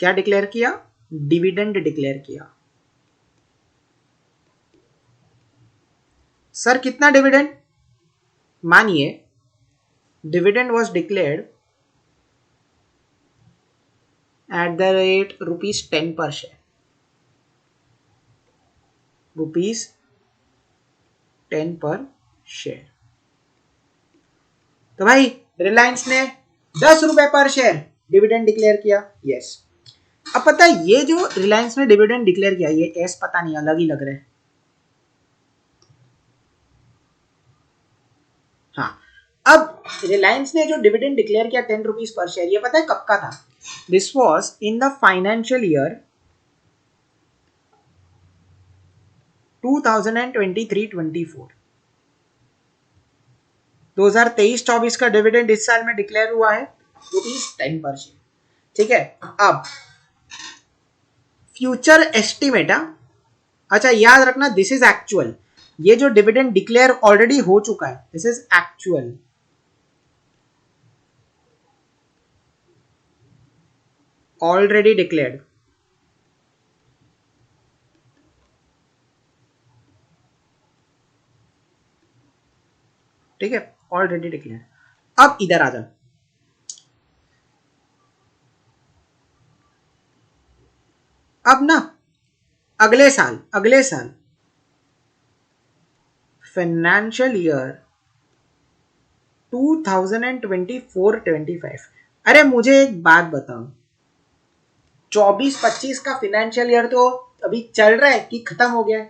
क्या डिक्लेयर किया, डिविडेंड डिक्लेयर किया। सर कितना डिविडेंड, मानिए dividend was declared at the rate ₹10 पर शेयर, ₹10 पर शेयर। तो भाई रिलायंस ने ₹10 पर शेयर डिविडेंड डिक्लेयर किया। यस, अब पता है ये जो रिलायंस ने डिविडेंड डिक्लेयर किया, ये एस पता नहीं अलग ही लग रहे हैं। हाँ, अब रिलायंस ने जो डिविडेंड डिक्लेयर किया ₹10 पर शेयर, ये पता है कब का था, this was in the financial year 2023-24। 2023-24 का डिविडेंड इस साल में डिक्लेयर हुआ है ₹10 पर शेयर, ठीक है। अब फ्यूचर एस्टिमेट, अच्छा याद रखना दिस इज एक्चुअल, ये जो डिविडेंड डिक्लेयर ऑलरेडी हो चुका है this is actual, already declared, ठीक है, ऑलरेडी डिक्लेयर्ड। अब इधर आ जाओ, अब ना अगले साल फाइनेंशियल ईयर 2024-25, अरे मुझे एक बात बताओ, 24-25 का फाइनेंशियल ईयर तो अभी चल रहा है कि खत्म हो गया है?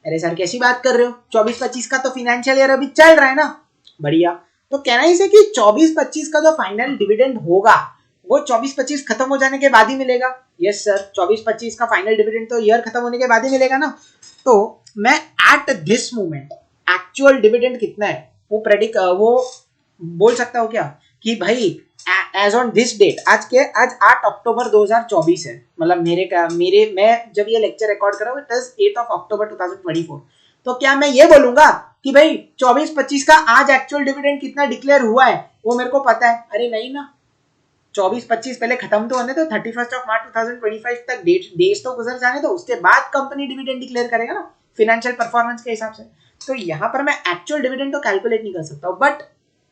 अरे सर कैसी बात कर रहे हो, 24-25 का तो फाइनेंशियल ईयर अभी चल रहा है ना। बढ़िया, तो कहना ही से कि 24-25 का जो फाइनल डिविडेंड होगा वो 24-25 खत्म हो जाने के बाद ही मिलेगा। यस सर, 24-25 का फाइनल डिविडेंड तो ईयर खत्म होने के बाद ही मिलेगा ना। तो मैं at this moment actual dividend कितना है वो प्रेडिक्ट, वो बोल सकता हूँ क्या कि भाई एज ऑन दिस डेट, आज 8 अक्टूबर 2024 है, मतलब मेरे मैं जब ये लेक्चर रिकॉर्ड कर रहा हूँ 8 अक्टूबर 2024। तो क्या मैं ये बोलूंगा कि भाई 24-25 का आज एक्चुअल डिविडेंड कितना डिक्लेयर हुआ है वो मेरे को पता है? अरे नहीं ना, 24-25 पहले खत्म तो होने दो, 31 मार्च 2025 तक डेज तो गुजर जाने दो, उसके बाद कंपनी डिविडेंड डिक्लेयर करेगा ना फाइनेंशियल परफॉर्मेंस के हिसाब से। तो यहाँ पर मैं एक्चुअल डिविडेंड तो कैलकुलेट नहीं कर सकता हूँ, बट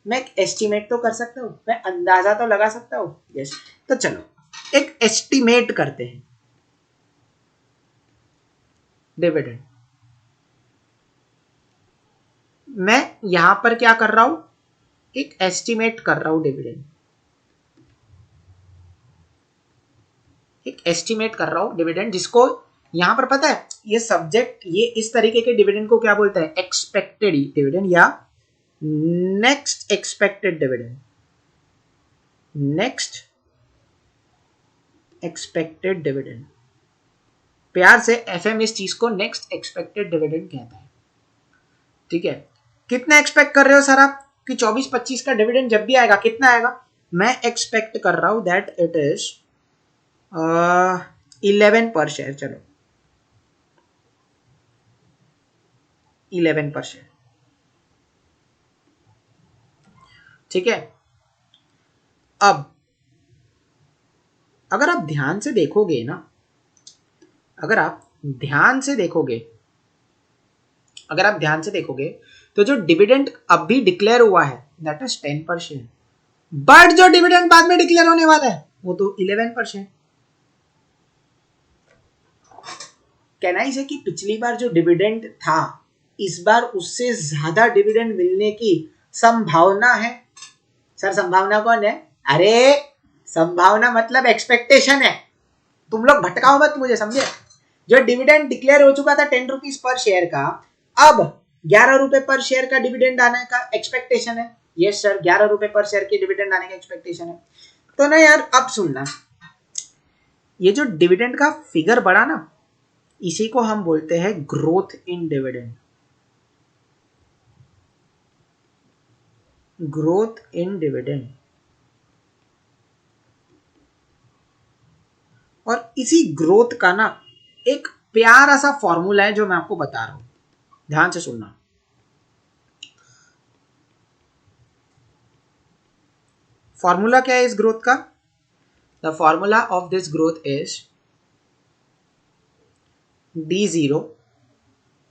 मैं एक एस्टिमेट तो कर सकता हूँ, मैं अंदाजा तो लगा सकता हूँ। यस, तो चलो एक एस्टिमेट करते हैं डिविडेंड। मैं यहां पर क्या कर रहा हूं, एक एस्टिमेट कर रहा हूं डिविडेंड। एक एस्टिमेट कर रहा हूं डिविडेंड, जिसको यहां पर पता है ये सब्जेक्ट, ये इस तरीके के डिविडेंड को क्या बोलते हैं, एक्सपेक्टेड डिविडेंड या next expected dividend, next expected dividend. प्यार से एफएम इस चीज को नेक्स्ट एक्सपेक्टेड डिविडेंड कहता है। ठीक है, कितना एक्सपेक्ट कर रहे हो सर आप कि 24-25 का डिविडेंड जब भी आएगा कितना आएगा? मैं एक्सपेक्ट कर रहा हूं दैट इट इज 11 पर शेयर। चलो 11 पर शेयर। ठीक है, अब अगर आप ध्यान से देखोगे ना, अगर आप ध्यान से देखोगे तो जो डिविडेंड अभी डिक्लेयर हुआ है दैट इज 10%, बट जो डिविडेंड बाद में डिक्लेयर होने वाला है वो तो 11%। कहना ही से कि पिछली बार जो डिविडेंड था इस बार उससे ज्यादा डिविडेंड मिलने की संभावना है। सर संभावना कौन है? अरे संभावना मतलब एक्सपेक्टेशन है, तुम लोग भटकाओ मत मुझे, समझे? जो डिविडेंड डिक्लेयर हो चुका था 10 रुपीज पर शेयर का, अब 11 रुपए पर शेयर का डिविडेंड आने का एक्सपेक्टेशन है। यस सर, 11 रुपए पर शेयर के डिविडेंड आने का एक्सपेक्टेशन है। तो ना यार अब सुनना, ये जो डिविडेंड का फिगर बढ़ा ना, इसी को हम बोलते हैं growth in dividend, growth in dividend. और इसी ग्रोथ का ना एक प्यारा सा फॉर्मूला है जो मैं आपको बता रहा हूं, ध्यान से सुनना। फॉर्मूला क्या है इस ग्रोथ का? The formula of this growth is D0।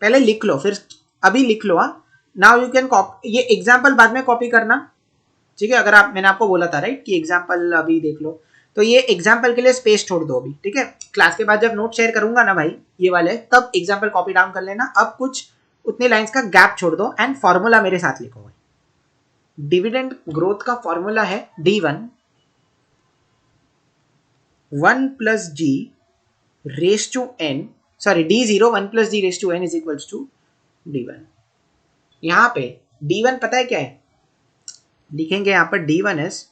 पहले लिख लो, फिर अभी लिख लो। नाउ यू कैन कॉपी, ये एग्जाम्पल बाद में कॉपी करना। ठीक है, अगर आप, मैंने आपको बोला था राइट कि एग्जाम्पल अभी देख लो, तो ये एग्जाम्पल के लिए स्पेस छोड़ दो अभी। ठीक है, क्लास के बाद जब नोट शेयर करूंगा ना भाई ये वाले, तब एग्जाम्पल कॉपी डाउन कर लेना। अब कुछ उतने लाइंस का गैप छोड़ दो एंड फॉर्मूला मेरे साथ लिखो भाई। डिविडेंड ग्रोथ का फॉर्मूला है D1 1 plus G raise to N, sorry D0 1 plus G raise to N is equals to D1। यहां पे D1 पता है क्या है? लिखेंगे यहां पर D1 is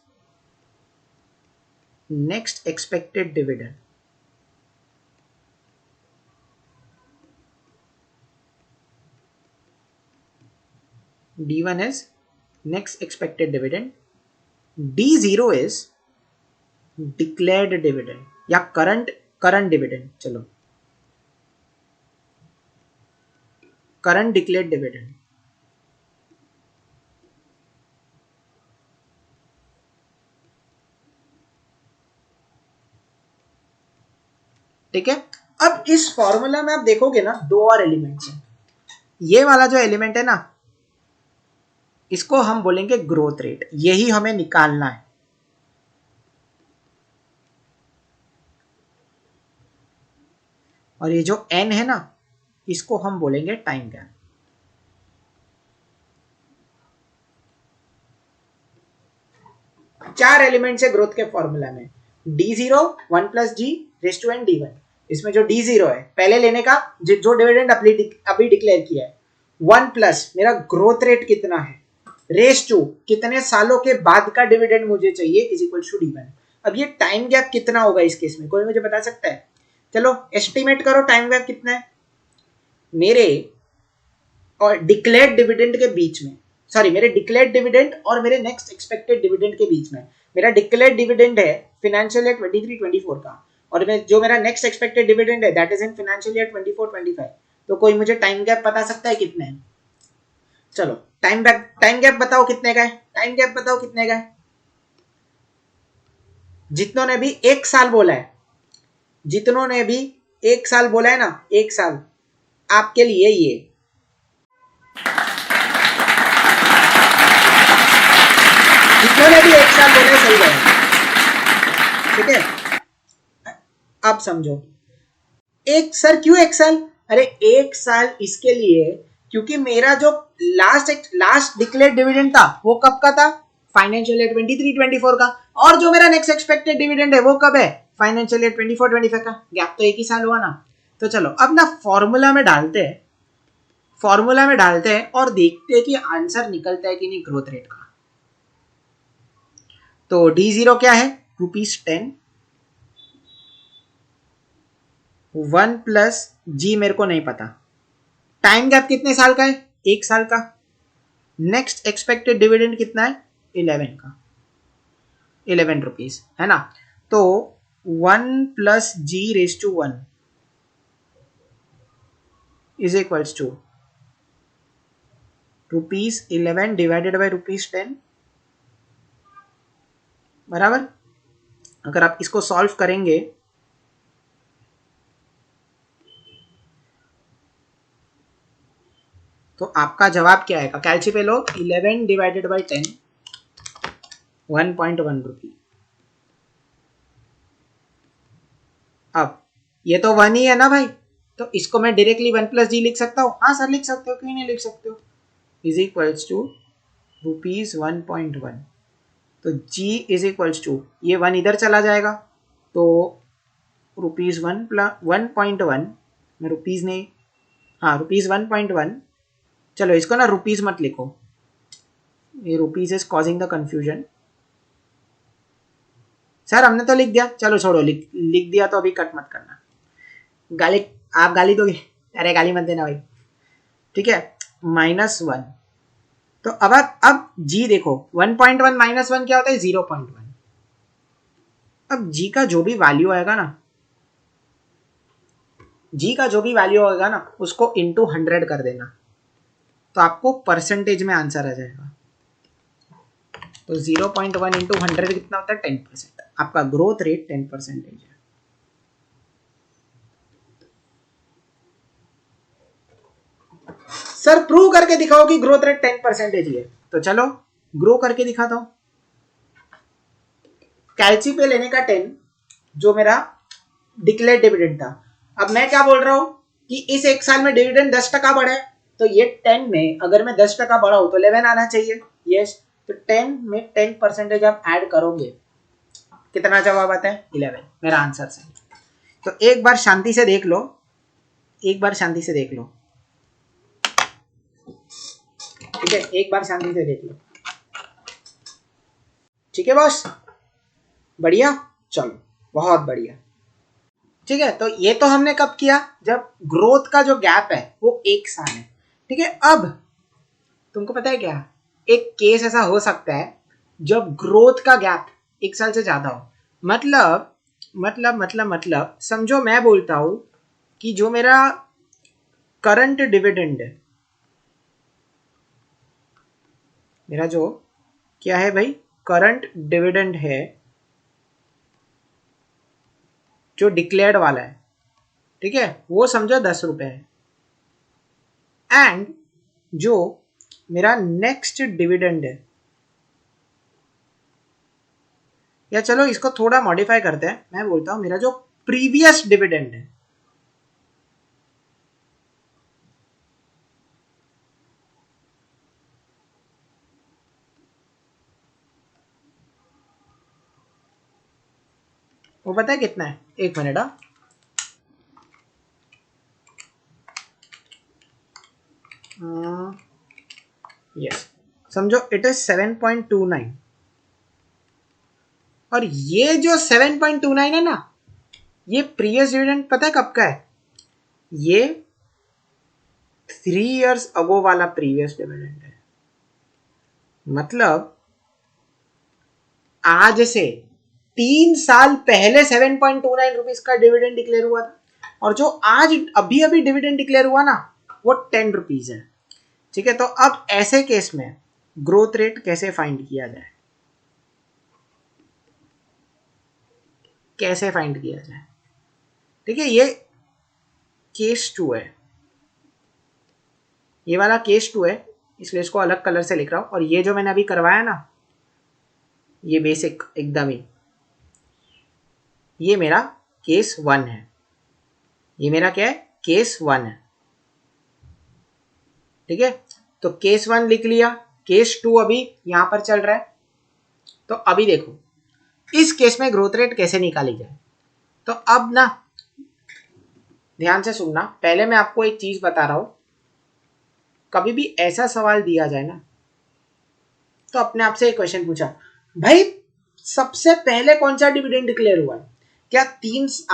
next expected dividend. D1 is next expected dividend. D0 is declared dividend या current dividend। चलो current declared dividend। ठीक है, अब इस फॉर्मूला में आप देखोगे ना दो और एलिमेंट्स हैं। ये वाला जो एलिमेंट है ना, इसको हम बोलेंगे ग्रोथ रेट, यही हमें निकालना है। और ये जो n है ना, इसको हम बोलेंगे टाइम गैप। चार एलिमेंट्स है ग्रोथ के फॉर्मूला में, D0 1 plus G raise to N D1। इसमें जो D0 है पहले लेने का, जो डिविडेंड अभी डिक्लेयर किया है, 1 प्लस मेरा ग्रोथ रेट कितना है, रेस टू कितने सालों के बाद का डिविडेंड मुझे चाहिए इज इक्वल टू D1। अब ये टाइम गैप कितना होगा इस केस में, कोई मुझे बता सकता है? चलो एस्टिमेट करो टाइम गैप कितना है मेरे और डिक्लेयर्ड डिविडेंड के बीच में, सॉरी मेरे डिक्लेयर्ड डिविडेंड और मेरे नेक्स्ट एक्सपेक्टेड डिविडेंड के बीच में। मेरा डिक्लेयर्ड डिविडेंड है फाइनेंशियल ईयर 23-24 का, और जो मेरा नेक्स्ट एक्सपेक्टेड डिविडेंड है that is in financial year 24-25। तो कोई मुझे टाइम गैप बता सकता है कितने है? चलो टाइम गैप बताओ कितने का है, टाइम गैप बताओ कितने का है? जितनों ने भी एक साल बोला है, जितनों ने भी एक साल बोला है ना, एक साल, आपके लिए ये जितनों ने भी एक साल बोला है सही है। ठीक है, अब समझो एक सर क्यों एक साल? अरे एक साल इसके लिए क्योंकि मेरा जो लास्ट डिक्लेयर्ड डिविडेंड था वो कब का था? फाइनेंशियल ईयर 23-24 का। और जो मेरा नेक्स्ट एक्सपेक्टेड डिविडेंड है वो कब है? फाइनेंशियल ईयर 24-25 का गैप तो एक ही साल हुआ ना। तो चलो अब ना फॉर्मूला में डालते हैं, और देखते हैं कि आंसर निकलता है कि नहीं ग्रोथ रेट का। तो D0 क्या है, ₹10, 1 प्लस जी मेरे को नहीं पता, टाइम गैप कितने साल का है, 1 साल का। नेक्स्ट एक्सपेक्टेड डिविडेंड कितना है, 11 का, 11 रुपीज है ना। तो 1 plus G⁻1 is equals to ₹11 divided by ₹10 बराबर। अगर आप इसको सॉल्व करेंगे तो आपका जवाब क्या आएगा, कैलसी पे लो, 11 डिवाइडेड बाई 10, 1.1 रुपी। अब ये तो 1 ही है ना भाई, तो इसको मैं डायरेक्टली 1 प्लस जी लिख सकता हूँ। हाँ सर लिख सकते हो, क्यों नहीं लिख सकते हो, इज इक्वल्स टू ₹1.1। तो जी इज इक्वल्स टू, ये 1 इधर चला जाएगा, तो ₹1 प्लस 1.1 में रुपीज नहीं, हाँ ₹1.1। चलो इसको ना रुपीज मत लिखो, ये rupees is causing the confusion. Sir हमने तो लिख दिया, चलो छोड़ो, लिख दिया तो अभी कट मत करना, गाली आप गाली दोगे, अरे गाली मत देना भाई, ठीक है। -1, तो अब जी देखो 1.1 -1 क्या होता है, 0.1। अब जी का जो भी वैल्यू आएगा ना, उसको इंटू 100 कर देना, तो आपको परसेंटेज में आंसर आ जाएगा। तो 0.1 इंटू 100 कितना होता है, 10%। आपका ग्रोथ रेट 10% है। सर प्रूव करके दिखाओ कि ग्रोथ रेट 10% ही है, तो चलो ग्रो करके दिखाता हूं। कैल्सी पे लेने का 10 जो मेरा डिक्लेयर डिविडेंड था, अब मैं क्या बोल रहा हूं कि इस 1 साल में डिविडेंड 10% बढ़ा है, तो ये 10 में अगर मैं 10% बढ़ा हूं तो 11 आना चाहिए, यस। तो 10 में 10% आप ऐड करोगे, कितना जवाब आता है, 11, मेरा आंसर सही। तो एक बार शांति से देख लो, ठीक है, एक बार शांति से देख लो, ठीक है बॉस, बढ़िया, चलो बहुत बढ़िया, ठीक है। तो ये तो हमने कब किया, जब ग्रोथ का जो गैप है वो 1 साल है, ठीक है। अब तुमको पता है क्या, एक केस ऐसा हो सकता है जब ग्रोथ का गैप 1 साल से ज्यादा हो, मतलब समझो मैं बोलता हूं कि जो मेरा करंट डिविडेंड है, मेरा जो क्या है भाई, करंट डिविडेंड है जो डिक्लेयर्ड वाला है, ठीक है, वो समझो 10 रुपए है। एंड जो मेरा नेक्स्ट डिविडेंड है, या चलो इसको थोड़ा मॉडिफाई करते हैं, मैं बोलता हूं मेरा जो प्रीवियस डिविडेंड है, वो पता है कितना है, 1 मिनट, यस, समझो इट इज 7.29, और ये जो 7.29 है ना, ये प्रीवियस डिविडेंड पता है कब का है, ये 3 इयर्स अगो वाला प्रीवियस डिविडेंड है। मतलब आज से 3 साल पहले 7.29 रुपीज का डिविडेंड डिक्लेयर हुआ था, और जो आज अभी अभी डिविडेंड डिक्लेयर हुआ ना, वो 10 रुपीज है, ठीक है। तो अब ऐसे केस में ग्रोथ रेट कैसे फाइंड किया जाए, ठीक है। ये केस 2 है, ये वाला केस 2 है, इसलिए इसको अलग कलर से लिख रहा हूं। और ये जो मैंने अभी करवाया ना, ये बेसिक एकदम ही, ये मेरा केस 1 है, ये मेरा क्या है, केस 1 है, ठीक है। तो केस 1 लिख लिया, केस 2 अभी यहां पर चल रहा है। तो अभी देखो इस केस में ग्रोथ रेट कैसे निकाली जाए, तो अब ना ध्यान से सुनना, पहले मैं आपको एक चीज बता रहा हूं, कभी भी ऐसा सवाल दिया जाए ना तो अपने आप से एक क्वेश्चन पूछा, भाई सबसे पहले कौन सा डिविडेंड डिक्लेयर हुआ है? क्या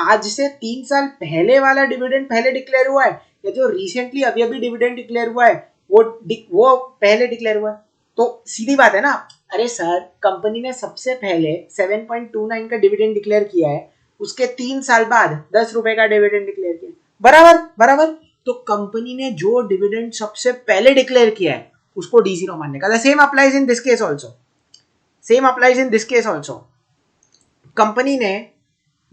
आज से 3 साल पहले वाला डिविडेंड पहले डिक्लेयर हुआ है, या जो रिसेंटली अभी अभी डिविडेंड डिक्लेयर हुआ है वो पहले डिक्लेयर हुआ है? तो सीधी बात है ना, अरे सर कंपनी ने सबसे पहले 7.29 का डिविडेंड डिक्लेयर किया है, उसके 3 साल बाद 10 रुपए का डिविडेंड डिक्लेयर किया, बराबर बराबर। तो कंपनी ने जो डिविडेंड सबसे पहले डिक्लेयर किया है उसको D0 मानने का। Same applies in this case also, same applies in this case also. Company ने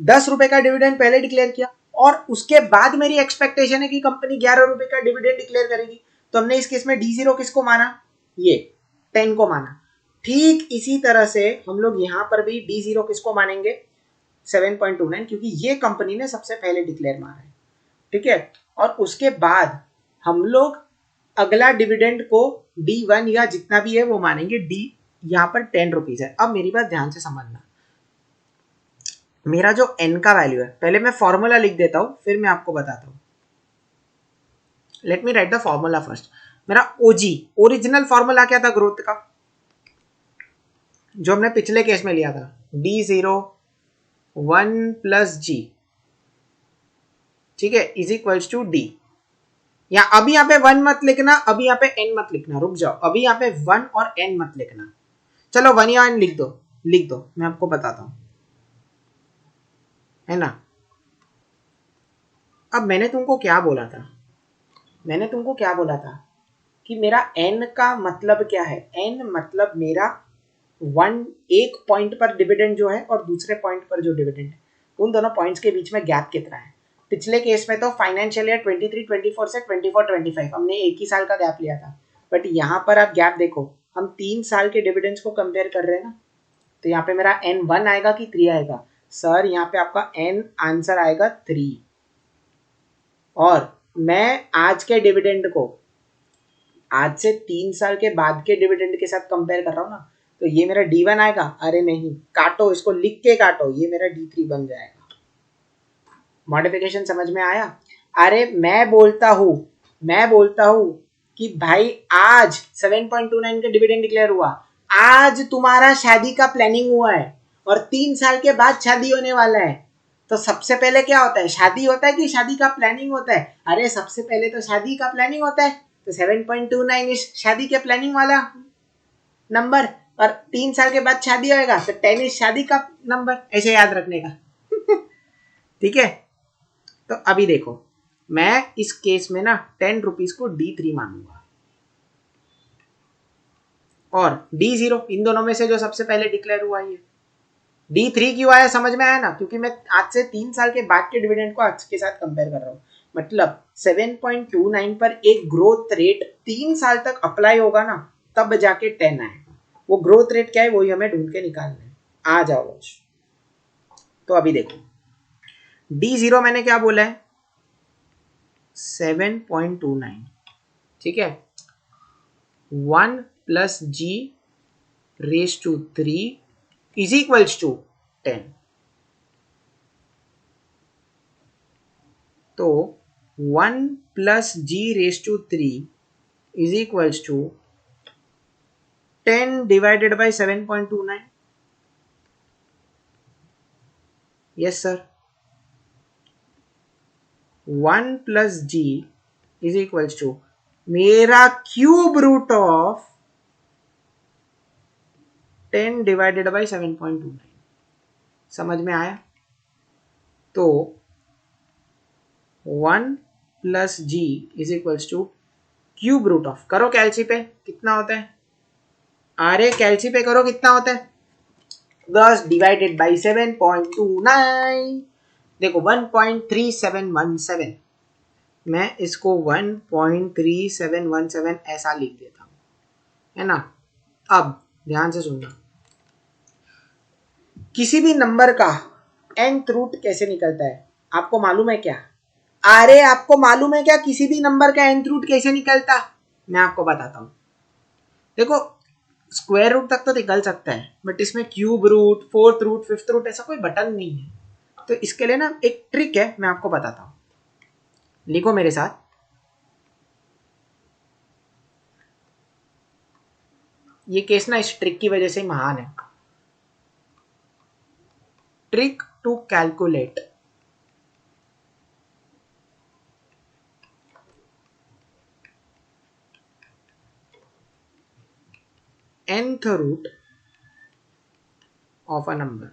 10 रुपए का डिविडेंड पहले डिक्लेयर किया और उसके बाद मेरी एक्सपेक्टेशन है कि कंपनी 11 रुपए का डिविडेंड डिक्लेयर करेगी, तो हमने इस केस में D0 किसको माना? ये 10 को माना। ठीक इसी तरह से हम लोग यहां पर भी D0 किसको मानेंगे? 7.29, क्योंकि ये कंपनी ने सबसे पहले डिक्लेयर मारा है, ठीक है। और उसके बाद हम लोग अगला डिविडेंड को D1 या जितना भी है वो मानेंगे। डी यहाँ पर 10 रुपीज है। अब मेरी बात ध्यान से समझना, मेरा जो n का वैल्यू है, पहले मैं फॉर्मूला लिख देता हूं फिर मैं आपको बताता हूं। Let me right the formula first. मेरा ओजी ओरिजिनल फॉर्मूला क्या था ग्रोथ का, जो हमने पिछले केस में लिया था, D0 1 प्लस जी, ठीक है, इज इक्वल्स टू डी। या अभी यहाँ पे 1 मत लिखना, अभी यहाँ पे n मत लिखना, रुक जाओ, अभी यहाँ पे 1 और n मत लिखना, चलो 1 या n लिख दो, लिख दो, मैं आपको बताता हूं, है ना। अब मैंने तुमको क्या बोला था, मैंने तुमको क्या बोला था कि मेरा n का मतलब क्या है? n मतलब मेरा एक पॉइंट पर डिविडेंड जो है और दूसरे पॉइंट पर जो डिविडेंड है, उन दोनों पॉइंट्स के बीच में गैप कितना है। पिछले केस में तो फाइनेंशियल ईयर 23-24 से 24-25 हमने एक ही साल का गैप लिया था, बट यहाँ पर आप गैप देखो, हम 3 साल के डिविडेंड्स को कंपेयर कर रहे हैं ना, तो यहाँ पे मेरा n 1 आएगा कि 3 आएगा? सर यहाँ पे आपका n आंसर आएगा 3, और मैं आज के डिविडेंड को आज से 3 साल के बाद के डिविडेंड के साथ कंपेयर कर रहा हूँ ना, तो ये मेरा D1 आएगा। अरे नहीं, काटो, इसको लिख के काटो, ये मेरा D3 बन जाएगा। मॉडिफिकेशन समझ में आया? अरे मैं बोलता हूँ कि भाई आज 7.29 का डिविडेंड डिक्लेयर हुआ, आज तुम्हारा शादी का प्लानिंग हुआ है और 3 साल के बाद शादी होने वाला है, तो सबसे पहले क्या होता है? शादी होता है कि शादी का प्लानिंग होता है? अरे सबसे पहले तो शादी का प्लानिंग होता है, तो 7.29 इस शादी के प्लानिंग वाला नंबर, और 3 साल के बाद शादी होएगा तो 10 इस शादी का नंबर, ऐसे याद रखने का। ठीक है, तो अभी देखो, मैं इस केस में ना 10 रुपीज को D3 मानूंगा और D0 इन दोनों में से जो सबसे पहले डिक्लेयर हुआ है। D3 क्यों आया समझ में आया ना? क्योंकि मैं आज से 3 साल के बाद के डिविडेंड को आज के साथ कंपेयर कर रहा हूँ। मतलब 7.29 पर एक ग्रोथ रेट 3 साल तक अप्लाई होगा ना, तब जाके 10 आएगा। वो ग्रोथ रेट क्या है वही हमें ढूंढ के निकालना है। आ जाओ, तो अभी देखो, D0 मैंने क्या बोला है? 7.29, ठीक है, 1 plus G raise to 3 is equals to 10। तो 1 plus G raise to 3 is equals to 10 divided by 7.29। Yes sir, 1 plus G is equals to मेरा cube root of 10 divided by 7.29। समझ में आया? तो 1 plus G is equals to cube root of, करो कैलसी पे कितना होता है? अरे कैलसी पे करो कितना होता है? 10 डिवाइडेड बाई 7.29। देखो 1.3717, मैं इसको 1.3717 ऐसा लिख देता हूं, है ना। अब ध्यान से सुनना, किसी भी नंबर का nth रूट कैसे निकलता है आपको मालूम है क्या? अरे आपको मालूम है क्या किसी भी नंबर का nth रूट कैसे निकलता? मैं आपको बताता हूं। देखो स्क्वायर रूट तक तो निकल सकता है, बट इसमें cube root, fourth root, fifth root ऐसा कोई बटन नहीं है। तो इसके लिए ना एक ट्रिक है, मैं आपको बताता हूं, लिखो मेरे साथ। ये केस ना इस ट्रिक की वजह से ही महान है। Trick to calculate nth root of a number.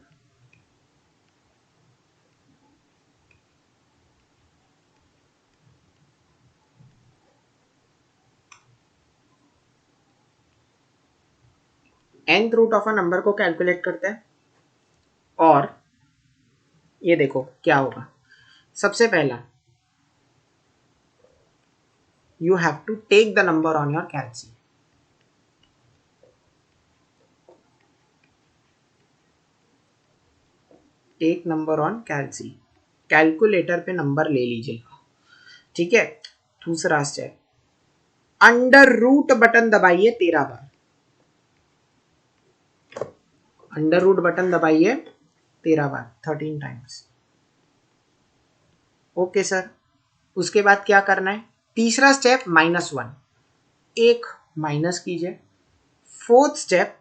nth root of a number को कैलकुलेट करते हैं और ये देखो क्या होगा। सबसे पहला you have to take the number on your calci. Take number on calci, calculator पे नंबर ले लीजिएगा, ठीक है। दूसरा स्टेप, अंडर रूट बटन दबाइए 13 बार। अंडर रूट बटन दबाइए 13 बार, 13 टाइम्स। ओके सर, उसके बाद क्या करना है? तीसरा स्टेप -1, एक माइनस कीजिए। फोर्थ स्टेप,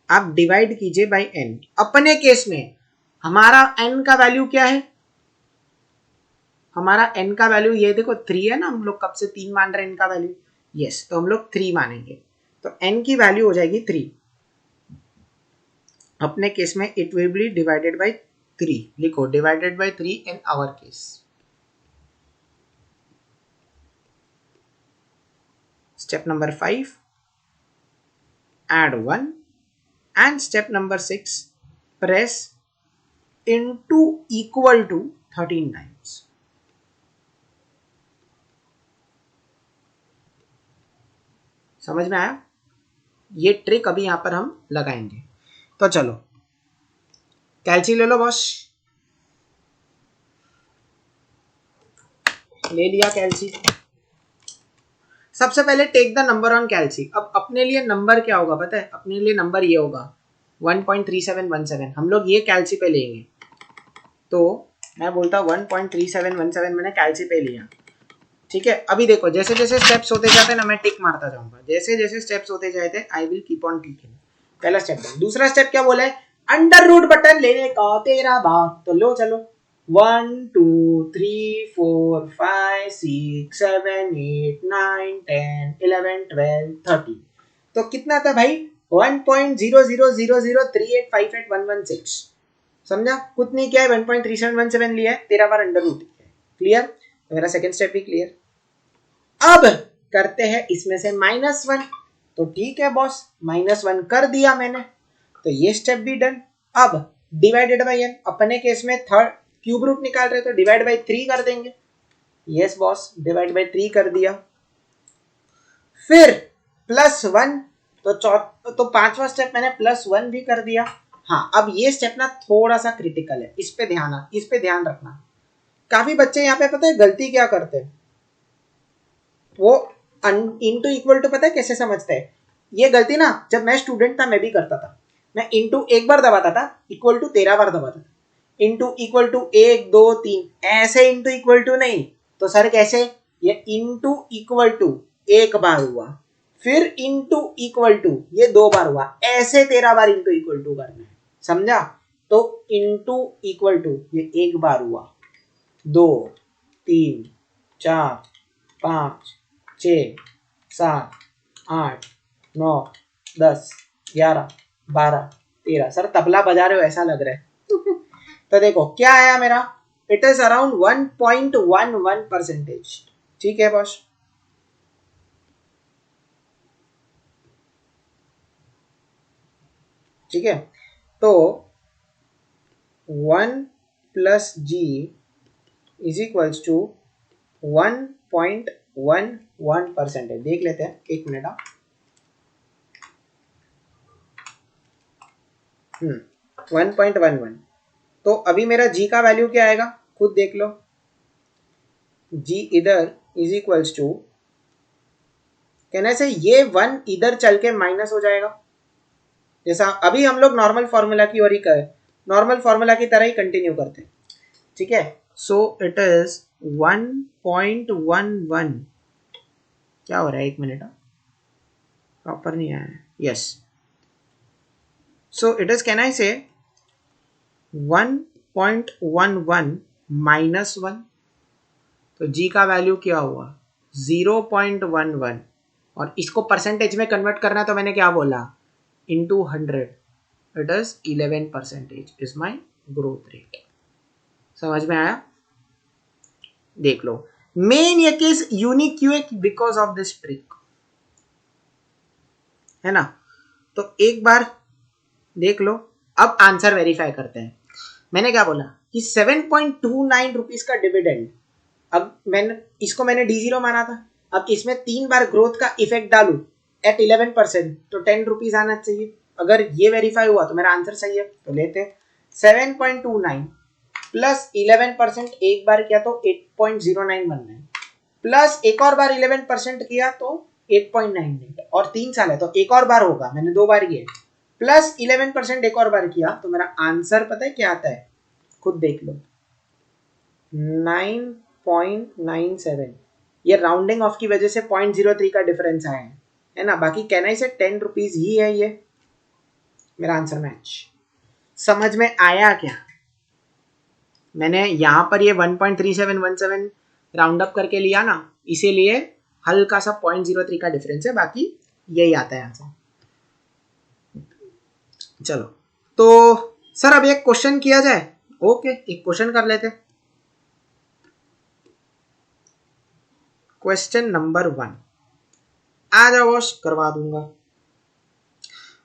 आप डिवाइड कीजिए बाय n। अपने केस में हमारा n का वैल्यू क्या है? हमारा n का वैल्यू ये देखो 3 है ना, हम लोग कब से 3 मान रहे हैं n का वैल्यू। यस, तो हम लोग 3 मानेंगे, तो n की वैल्यू हो जाएगी 3। अपने केस में it will be divided by 3। लिखो divided by 3 in our case. Step number 5, add 1, and step number 6, press into equal to 13 times। समझ में आया? ये ट्रिक अभी यहां पर हम लगाएंगे। तो चलो कैलसी ले लो बॉस। ले लिया कैलसी। सबसे पहले टेक द नंबर ऑन कैलसी। अब अपने लिए नंबर क्या होगा पता है? अपने लिए नंबर ये होगा 1.3717। हम लोग ये कैलसी पे लेंगे, तो मैं बोलता 1.3717 मैंने कैलसी पे लिया, ठीक है। अभी देखो जैसे जैसे स्टेप्स होते जाते हैं ना, मैं टिक मारता जाऊंगा। जैसे जैसे स्टेप्स होते जाते I will keep on ticking. पहला स्टेप। दूसरा स्टेप क्या बोला है? अंडर रूट बटन लेने का 13 बार। तो लो चलो, 1 2 3 4 5 6 7 8 9 10 11 12 13। तो कितना था भाई? 1.00003858116। समझा? कुछ नहीं किया है, 1.3717 लिया है, 13 बार अंडर रूट किया है। क्लियर? तो मेरा सेकंड स्टेप भी क्लियर। अब करते हैं इसमें से -1। तो ठीक है बॉस, -1 कर दिया मैंने, तो ये स्टेप भी डन। अब डिवाइडेड बाय n, अपने केस में थर्ड क्यूब रूट निकाल रहे तो डिवाइड बाय 3 कर देंगे। यस बॉस, डिवाइड बाय 3 कर दिया। फिर +1, तो पांचवा स्टेप मैंने +1 भी कर दिया। हाँ, अब ये स्टेप ना थोड़ा सा क्रिटिकल है, इस पे ध्यान रखना। काफी बच्चे यहाँ पे पता है गलती क्या करते हैं, वो इनटू इक्वल टू पता है कैसे समझते हैं? ये गलती ना जब मैं स्टूडेंट था मैं भी करता था। मैं इनटू एक बार दबाता था, इक्वल टू 13 बार दबाता था। इनटू इक्वल टू 1 2 3, ऐसे इनटू इक्वल टू नहीं। तो सर कैसे? ये इनटू इक्वल टू एक बार हुआ, फिर इनटू इक्वल टू ये 2 बार हुआ, ऐसे 13 बार इनटू इक्वल टू करना है। समझा? तो इनटू इक्वल टू ये एक बार हुआ, 2 3 4 5 6 7 8 9 10 11 12 13। सर तबला बजा रहे हो ऐसा लग रहा है। तो देखो क्या आया मेरा, इट इज अराउंड 1.11%। ठीक है बॉस? ठीक है, तो 1 plus G is equals to 1.11% है। देख लेते हैं, एक मिनट। 1.11। तो अभी मेरा g का वैल्यू क्या आएगा खुद देख लो। g इधर इज इक्वल्स टू, कहने से ये 1 इधर चल के माइनस हो जाएगा। जैसा अभी हम लोग नॉर्मल फॉर्मूला की ओर ही नॉर्मल फॉर्मूला की तरह ही कंटिन्यू करते हैं, ठीक है। सो इट इज 1.11, क्या हो रहा है, एक मिनट, प्रॉपर नहीं आया है, yes. So it is, can I से 1.11 माइनस 1, तो जी का वैल्यू क्या हुआ 0.11, और इसको परसेंटेज में कन्वर्ट करना है तो मैंने क्या बोला into 100, it is 11% is my growth rate. समझ में आया? देख लो, मेन ये केस यूनिक क्यों है, बिकॉज ऑफ दिस ट्रिक, है ना। तो एक बार देख लो, अब आंसर वेरीफाई करते हैं। मैंने क्या बोला कि 7.29 रुपीज का डिविडेंड, अब मैंने D0 माना था, अब इसमें 3 बार ग्रोथ का इफेक्ट डालू एट 11%, तो 10 रुपीज आना चाहिए। अगर ये वेरीफाई हुआ तो मेरा आंसर सही है, तो लेते हैं 7.29 प्लस 11% एक बार किया तो 8.09 बनना है, प्लस एक और बार 11% किया तो 8.98, और 3 साल है तो एक और बार होगा, मैंने 2 बार किया, प्लस 11% एक और बार किया, तो मेरा आंसर पता है क्या आता है, खुद देख लो 9.97। ये राउंडिंग ऑफ की वजह से 0.03 का डिफरेंस आया है ना, बाकी कहना ही से 10 रुपीज ही है ये मेरा आंसर मैच। समझ में आया क्या? मैंने यहां पर ये 1.3717 राउंड अप करके लिया ना, इसीलिए हल्का सा 0.03 का डिफरेंस है, बाकी यही आता है आंसर। चलो, तो सर अब एक क्वेश्चन किया जाए। ओके, एक क्वेश्चन कर लेते। क्वेश्चन नंबर 1 आ जाओ बॉस, करवा दूंगा।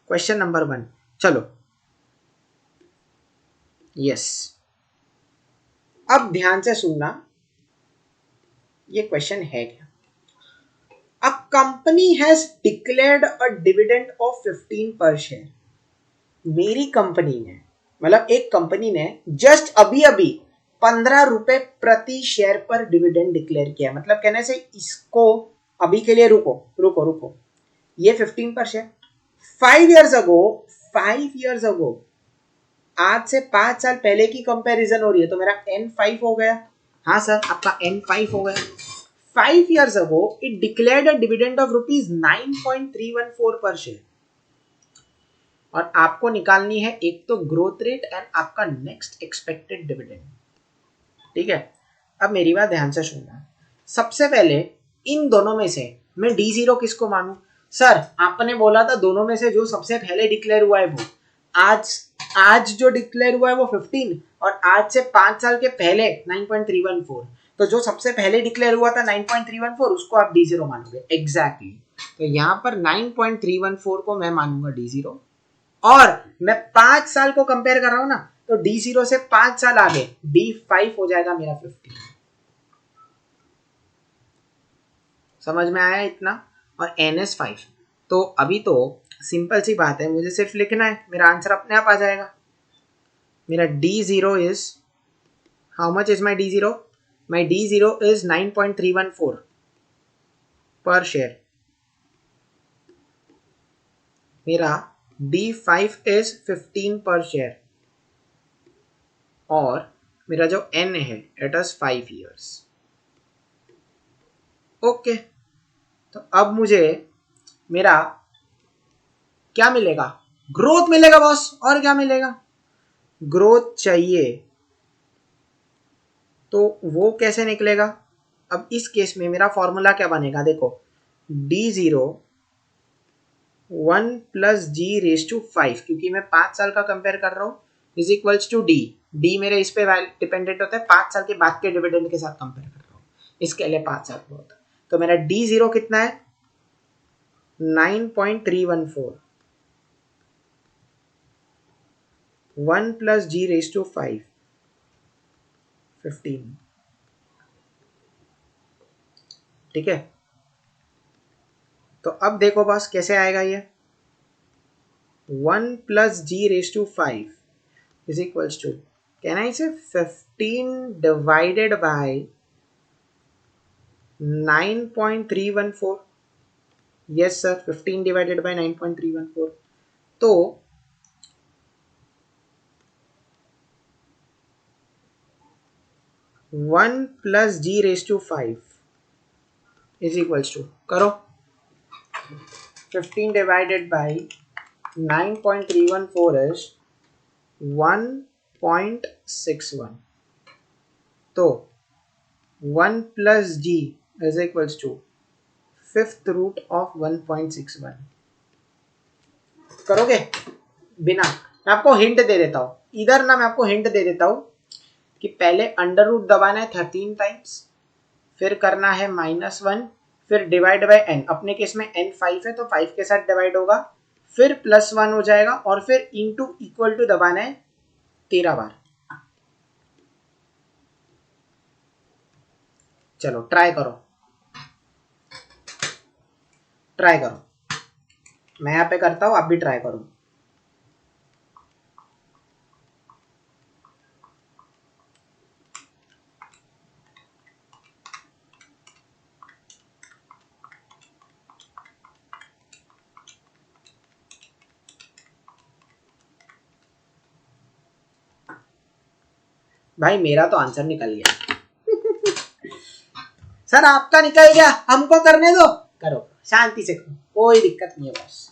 क्वेश्चन नंबर 1, चलो, यस, अब ध्यान से सुनना, ये क्वेश्चन है क्या। A company has declared a dividend of 15 पर शेयर। मेरी कंपनी ने, मतलब एक कंपनी ने जस्ट अभी अभी 15 रुपए प्रति शेयर पर डिविडेंड डिक्लेयर किया, मतलब कहने से इसको अभी के लिए रुको रुको रुको, ये 15 पर शेयर 5 years ago, आज से 5 साल पहले की कंपैरिजन हो रही है, तो मेरा N5 हो गया। हाँ सर, आपका N5 हो गया। 5 years ago it declared a dividend of rupees 9.314 पर शेयर, और आपको निकालनी है एक तो ग्रोथ रेट एंड आपका नेक्स्ट एक्सपेक्टेड डिविडेंड, ठीक है। अब मेरी बात ध्यान से सुनना, सबसे पहले इन दोनों में से मैं D0 किसको मानूं? सर आपने बोला था दोनों में से जो सबसे पहले डिक्लेयर हुआ है वो, आज आज जो डिक्लेयर हुआ है वो 15, और आज से 5 साल के पहले 9.314, तो जो सबसे पहले डिक्लेयर हुआ था 9.314 उसको आप D0 मानोगे, एग्जैक्टली। तो यहाँ पर 9.314 को मैं मानूंगा D0, और मैं 5 साल को कंपेयर कर रहा हूं ना, तो D0 से 5 साल आगे D5 हो जाएगा मेरा 15। समझ में आया इतना? और NS5, तो अभी तो सिंपल सी बात है, मुझे सिर्फ लिखना है, मेरा आंसर अपने आप आ जाएगा। मेरा D0 is, how much is my D0? My D0 is 9.314 पर शेयर। मेरा D5 इज 15 पर शेयर, और मेरा जो N है इट इज 5 years। ओके, तो अब मुझे मेरा क्या मिलेगा? ग्रोथ मिलेगा बॉस, और क्या मिलेगा? ग्रोथ चाहिए, तो वो कैसे निकलेगा? अब इस केस में मेरा फॉर्मूला क्या बनेगा, देखो D0 1 plus G raise to 5, क्योंकि मैं 5 साल का कंपेयर कर रहा हूँ, इज इक्वल्स टू डी मेरे इस पे डिपेंडेंट होता है, 5 साल के बाद के डिविडेंड के साथ कंपेयर कर रहा हूँ, इसके लिए 5 साल का होता है। तो मेरा D0 कितना है? 9.314, 1 प्लस जी रेस टू 5, 15, ठीक है। तो अब देखो बस कैसे आएगा ये, 1 plus G raise to 5 is equals to, can I say 15 divided by 9.314, yes sir, 15 divided by 9.314, तो 1 plus G raise to 5 is equals to, करो 15 डिवाइडेड बाई 9.314 इज 1.61. तो 1 plus G is equals to fifth root of 1.61. करोगे बिना, मैं आपको हिंट दे देता हूँ इधर ना, मैं आपको हिंट दे देता हूँ कि पहले अंडर रूट दबाना है 13 टाइम्स, फिर करना है -1, फिर डिवाइड बाय n, अपने केस में n 5 है तो 5 के साथ डिवाइड होगा, फिर +1 हो जाएगा और फिर इंटू इक्वल टू दबाना है 13 बार. चलो ट्राई करो, ट्राई करो, मैं यहाँ पे करता हूँ, आप भी ट्राई करो. भाई मेरा तो आंसर निकल गया. सर आपका निकल गया, हमको करने दो. करो शांति से करो, कोई दिक्कत नहीं है बॉस.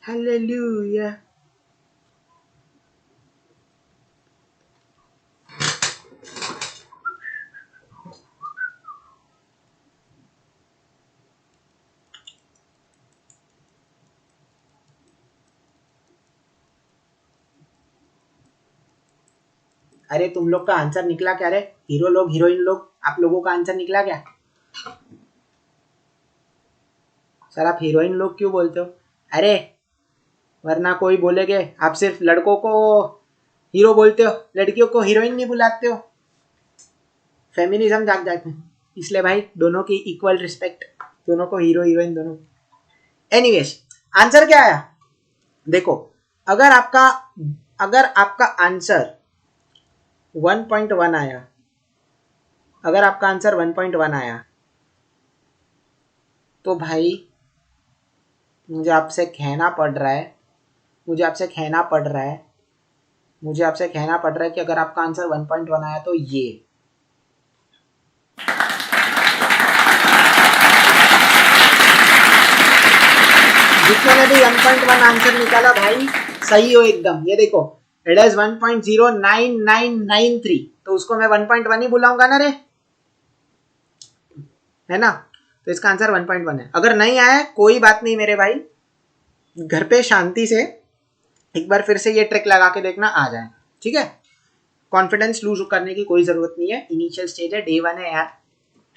हालेलुया. अरे तुम लोग का आंसर निकला क्या रे? हीरो लोग, हीरोइन लोग, आप लोगों का आंसर निकला क्या? सर आप हीरोइन लोग क्यों बोलते हो? अरे वरना कोई बोलेगे आप सिर्फ लड़कों को हीरो बोलते हो, लड़कियों को हीरोइन नहीं बुलाते हो. फेमिनिज्म जाग जाते हैं, इसलिए भाई दोनों की इक्वल रिस्पेक्ट, दोनों को हीरो हीरोइन दोनों. एनीवेज आंसर क्या आया देखो, अगर आपका आंसर 1.1 आया, अगर आपका आंसर 1.1 आया तो भाई मुझे आपसे कहना पड़ रहा है, मुझे आपसे कहना पड़ रहा है, मुझे आपसे कहना पड़ रहा है कि अगर आपका आंसर 1.1 आया तो ये जितने ने भी 1.1 आंसर निकाला भाई सही हो एकदम. ये देखो इट इज 1.09993, तो उसको मैं 1.1 ही बुलाऊंगा ना रे, है ना? तो इसका आंसर 1.1 है. अगर नहीं आया कोई बात नहीं मेरे भाई, घर पे शांति से एक बार फिर से ये ट्रिक लगा के देखना, आ जाए. ठीक है, कॉन्फिडेंस लूज करने की कोई जरूरत नहीं है, इनिशियल स्टेज है, डे 1 है यार,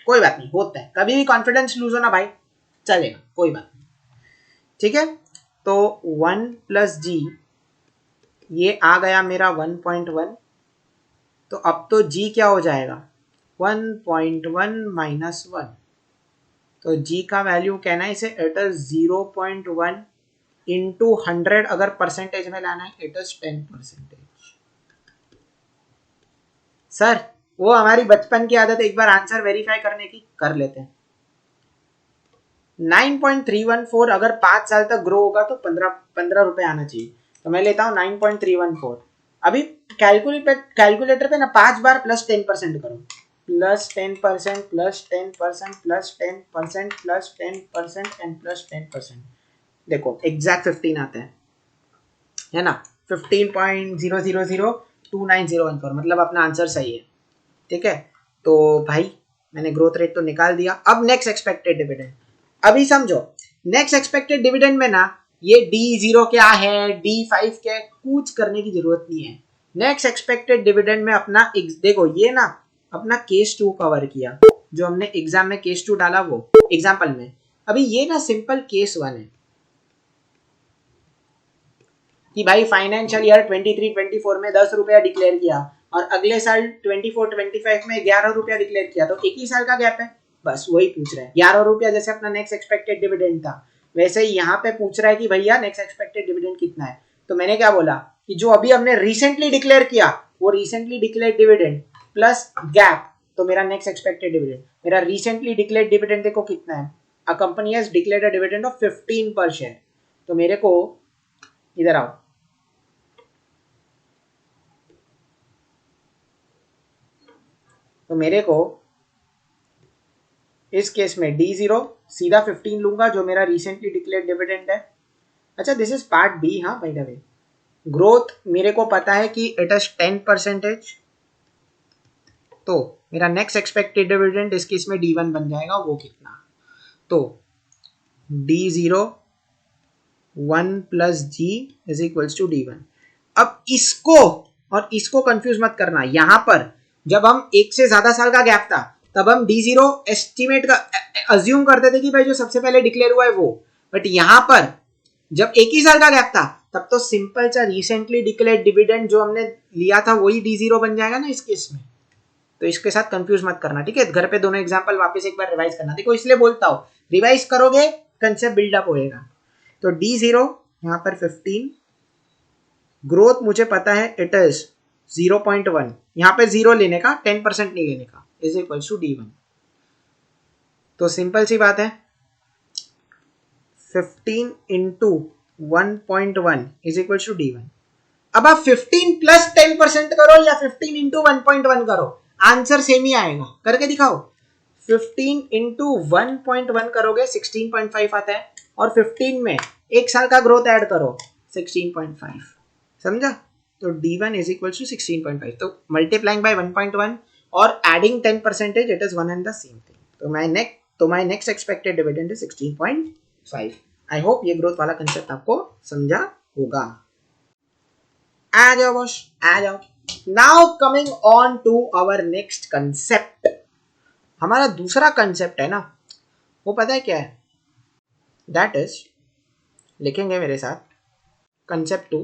कोई बात नहीं, होता है कभी भी कॉन्फिडेंस लूज हो ना भाई, चलेगा, कोई बात नहीं. ठीक है, तो 1 प्लस जी ये आ गया मेरा 1.1, तो अब तो जी क्या हो जाएगा 1.1 माइनस 1, तो जी का वैल्यू कहना है इसे, इट इज 0.1 इंटू 100, अगर परसेंटेज में लाना है इट इज 10%. सर वो हमारी बचपन की आदत, एक बार आंसर वेरीफाई करने की, कर लेते हैं. 9.314 अगर 5 साल तक ग्रो होगा तो 15 रुपए आना चाहिए, तो मैं लेता हूँ 9.314. अभी कैलकुलेटर पे ना 5 बार प्लस 10% करो, +10% +10% +10% +10% एंड +10%. देखो एग्जैक्ट 15 आता है ना, 15.00029014, मतलब अपना आंसर सही है. ठीक है, तो भाई मैंने ग्रोथ रेट तो निकाल दिया. अब नेक्स्ट एक्सपेक्टेड डिविडेंड, अभी समझो नेक्स्ट एक्सपेक्टेड डिविडेंड में ना ये D0 क्या है, D5 क्या है, कुछ करने की जरूरत नहीं है. नेक्स्ट एक्सपेक्टेड डिविडेंड में अपना देखो ये ना अपना केस 2 कवर किया, जो हमने एग्जाम में केस 2 डाला वो एग्जाम्पल में. अभी ये ना सिंपल केस 1 है कि भाई फाइनेंशियल ईयर 23-24 में 10 रुपया डिक्लेयर किया और अगले साल 24-25 में 11 रुपया डिक्लेयर किया, तो एक ही साल का गैप है, बस वही पूछ रहा है. 11 रुपया जैसे अपना नेक्स्ट एक्सपेक्टेड डिविडेंड था, वैसे ही यहाँ पे पूछ रहा है कि भैया नेक्स्ट एक्सपेक्टेड डिविडेंड कितना है. तो मैंने क्या बोला कि जो अभी हमने रिसेंटली डिक्लेयर किया वो recently declare dividend plus gap, तो मेरा नेक्स्ट एक्सपेक्टेड डिविडेंड, मेरा रिसेंटली डिक्लेयर डिविडेंड देखो कितना है, a company has declared a dividend of 15 पर शेयर, तो मेरे को इधर आओ तो मेरे को इस केस में D0 सीधा 15 लूंगा जो मेरा रिसेंटली डिक्लेयर्ड डिविडेंड है. अच्छा, दिस इज पार्ट बी. हाँ बाय द वे, ग्रोथ मेरे को पता है कि इट इज 10%. तो मेरा नेक्स्ट एक्सपेक्टेड डिविडेंड इस केस में D1 बन जाएगा. वो कितना? तो D0 1 plus G is equals to D1. अब इसको और इसको कंफ्यूज मत करना. यहां पर जब हम एक से ज्यादा साल का गैप था तब हम D0 एस्टिमेट का अज्यूम करते थे कि भाई जो सबसे पहले डिक्लेयर हुआ है वो. बट यहां पर जब एक ही साल का गैप था तब तो सिंपल सा रिसेंटली डिक्लेयर्ड डिविडेंड जो हमने लिया था वही D0 बन जाएगा ना इस केस में. तो इसके साथ कंफ्यूज मत करना, ठीक है. घर पे दोनों एग्जांपल वापस एक बार रिवाइज करना. देखो इसलिए बोलता हूं, रिवाइज करोगे कंसेप्ट बिल्डअप होएगा. तो D0 यहां पर 15, ग्रोथ मुझे पता है इट इज 0.1. यहां पे 0 लेने का, 10% नहीं लेने का, इज इक्वल टू D1. तो सिंपल सी बात है, 15 into 1.1 is equal to D1. अब आप 15 प्लस 10% करो या 15 इंटू 1.1 करो, आंसर सेम ही आएगा. करके दिखाओ. 15 इंटू 1.1 करोगे 16.5 आता है, और 15 में एक साल का ग्रोथ ऐड करो 16.5. समझा? तो D1 इज इक्वल टू 16.5. तो मल्टीप्लाइंग बाय 1.1 और adding 10% it is one and the same thing. तो my next expected dividend is 16.5. I hope ये ग्रोथ वाला कंसेप्ट आपको समझा होगा. आ जाओ बॉस, आ जाओ. Now coming on to our next concept. हमारा दूसरा कंसेप्ट है ना, वो पता है क्या है? दैट इज, लिखेंगे मेरे साथ, concept 2,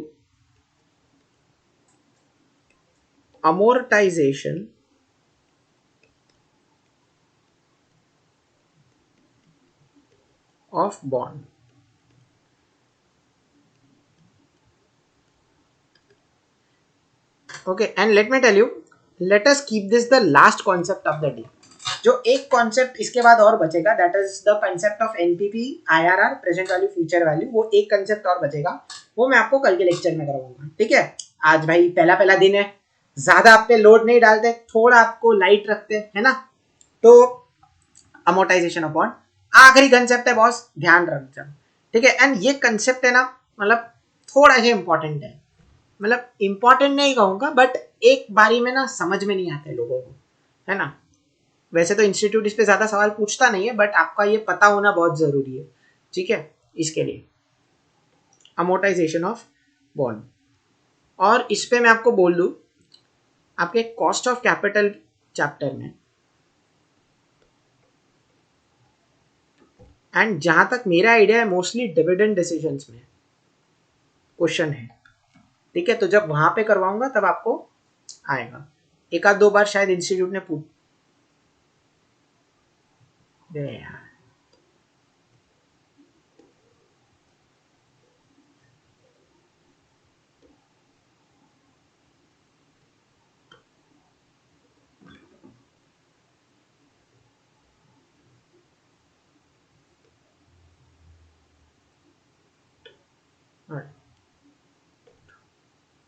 amortization of bond. Okay, and let me tell you, let us keep this the last concept of the day. जो एक कॉन्सेप्ट इसके बाद और बचेगा, that is the concept of NPP IRR, present value future value. वो एक कंसेप्ट और बचेगा, वो मैं आपको कल के लेक्चर में करवाऊंगा. ठीक है? आज भाई पहला पहला दिन है, ज्यादा आप पे लोड नहीं डालते, थोड़ा आपको लाइट रखते है ना. तो अमोर्टाइजेशन ऑफ बॉन्ड आखिरी कंसेप्ट है बॉस, ध्यान रख जाओ. ठीक है? एंड ये कंसेप्ट है ना, मतलब थोड़ा सा इंपॉर्टेंट है. मतलब इंपॉर्टेंट नहीं कहूंगा, बट एक बारी में ना समझ में नहीं आते लोगों को, है ना. वैसे तो इंस्टीट्यूट इस पे ज्यादा सवाल पूछता नहीं है, बट आपका ये पता होना बहुत जरूरी है. ठीक है? इसके लिए अमोर्टाइजेशन ऑफ बॉन्ड. और इस पे मैं आपको बोल दूं, आपके कॉस्ट ऑफ कैपिटल चैप्टर में, एंड जहां तक मेरा आइडिया है मोस्टली डिविडेंड डिसीजंस में क्वेश्चन है. ठीक है? तो जब वहां पे करवाऊंगा तब आपको आएगा. एक आध दो बार शायद इंस्टीट्यूट ने पूछ यार.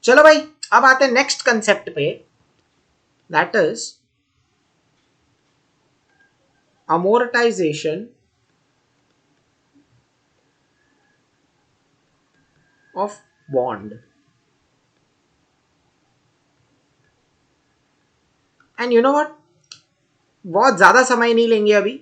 चलो भाई, अब आते हैं नेक्स्ट कंसेप्ट पे, that is amortization of bond. And you know what, बहुत ज्यादा समय नहीं लेंगे अभी,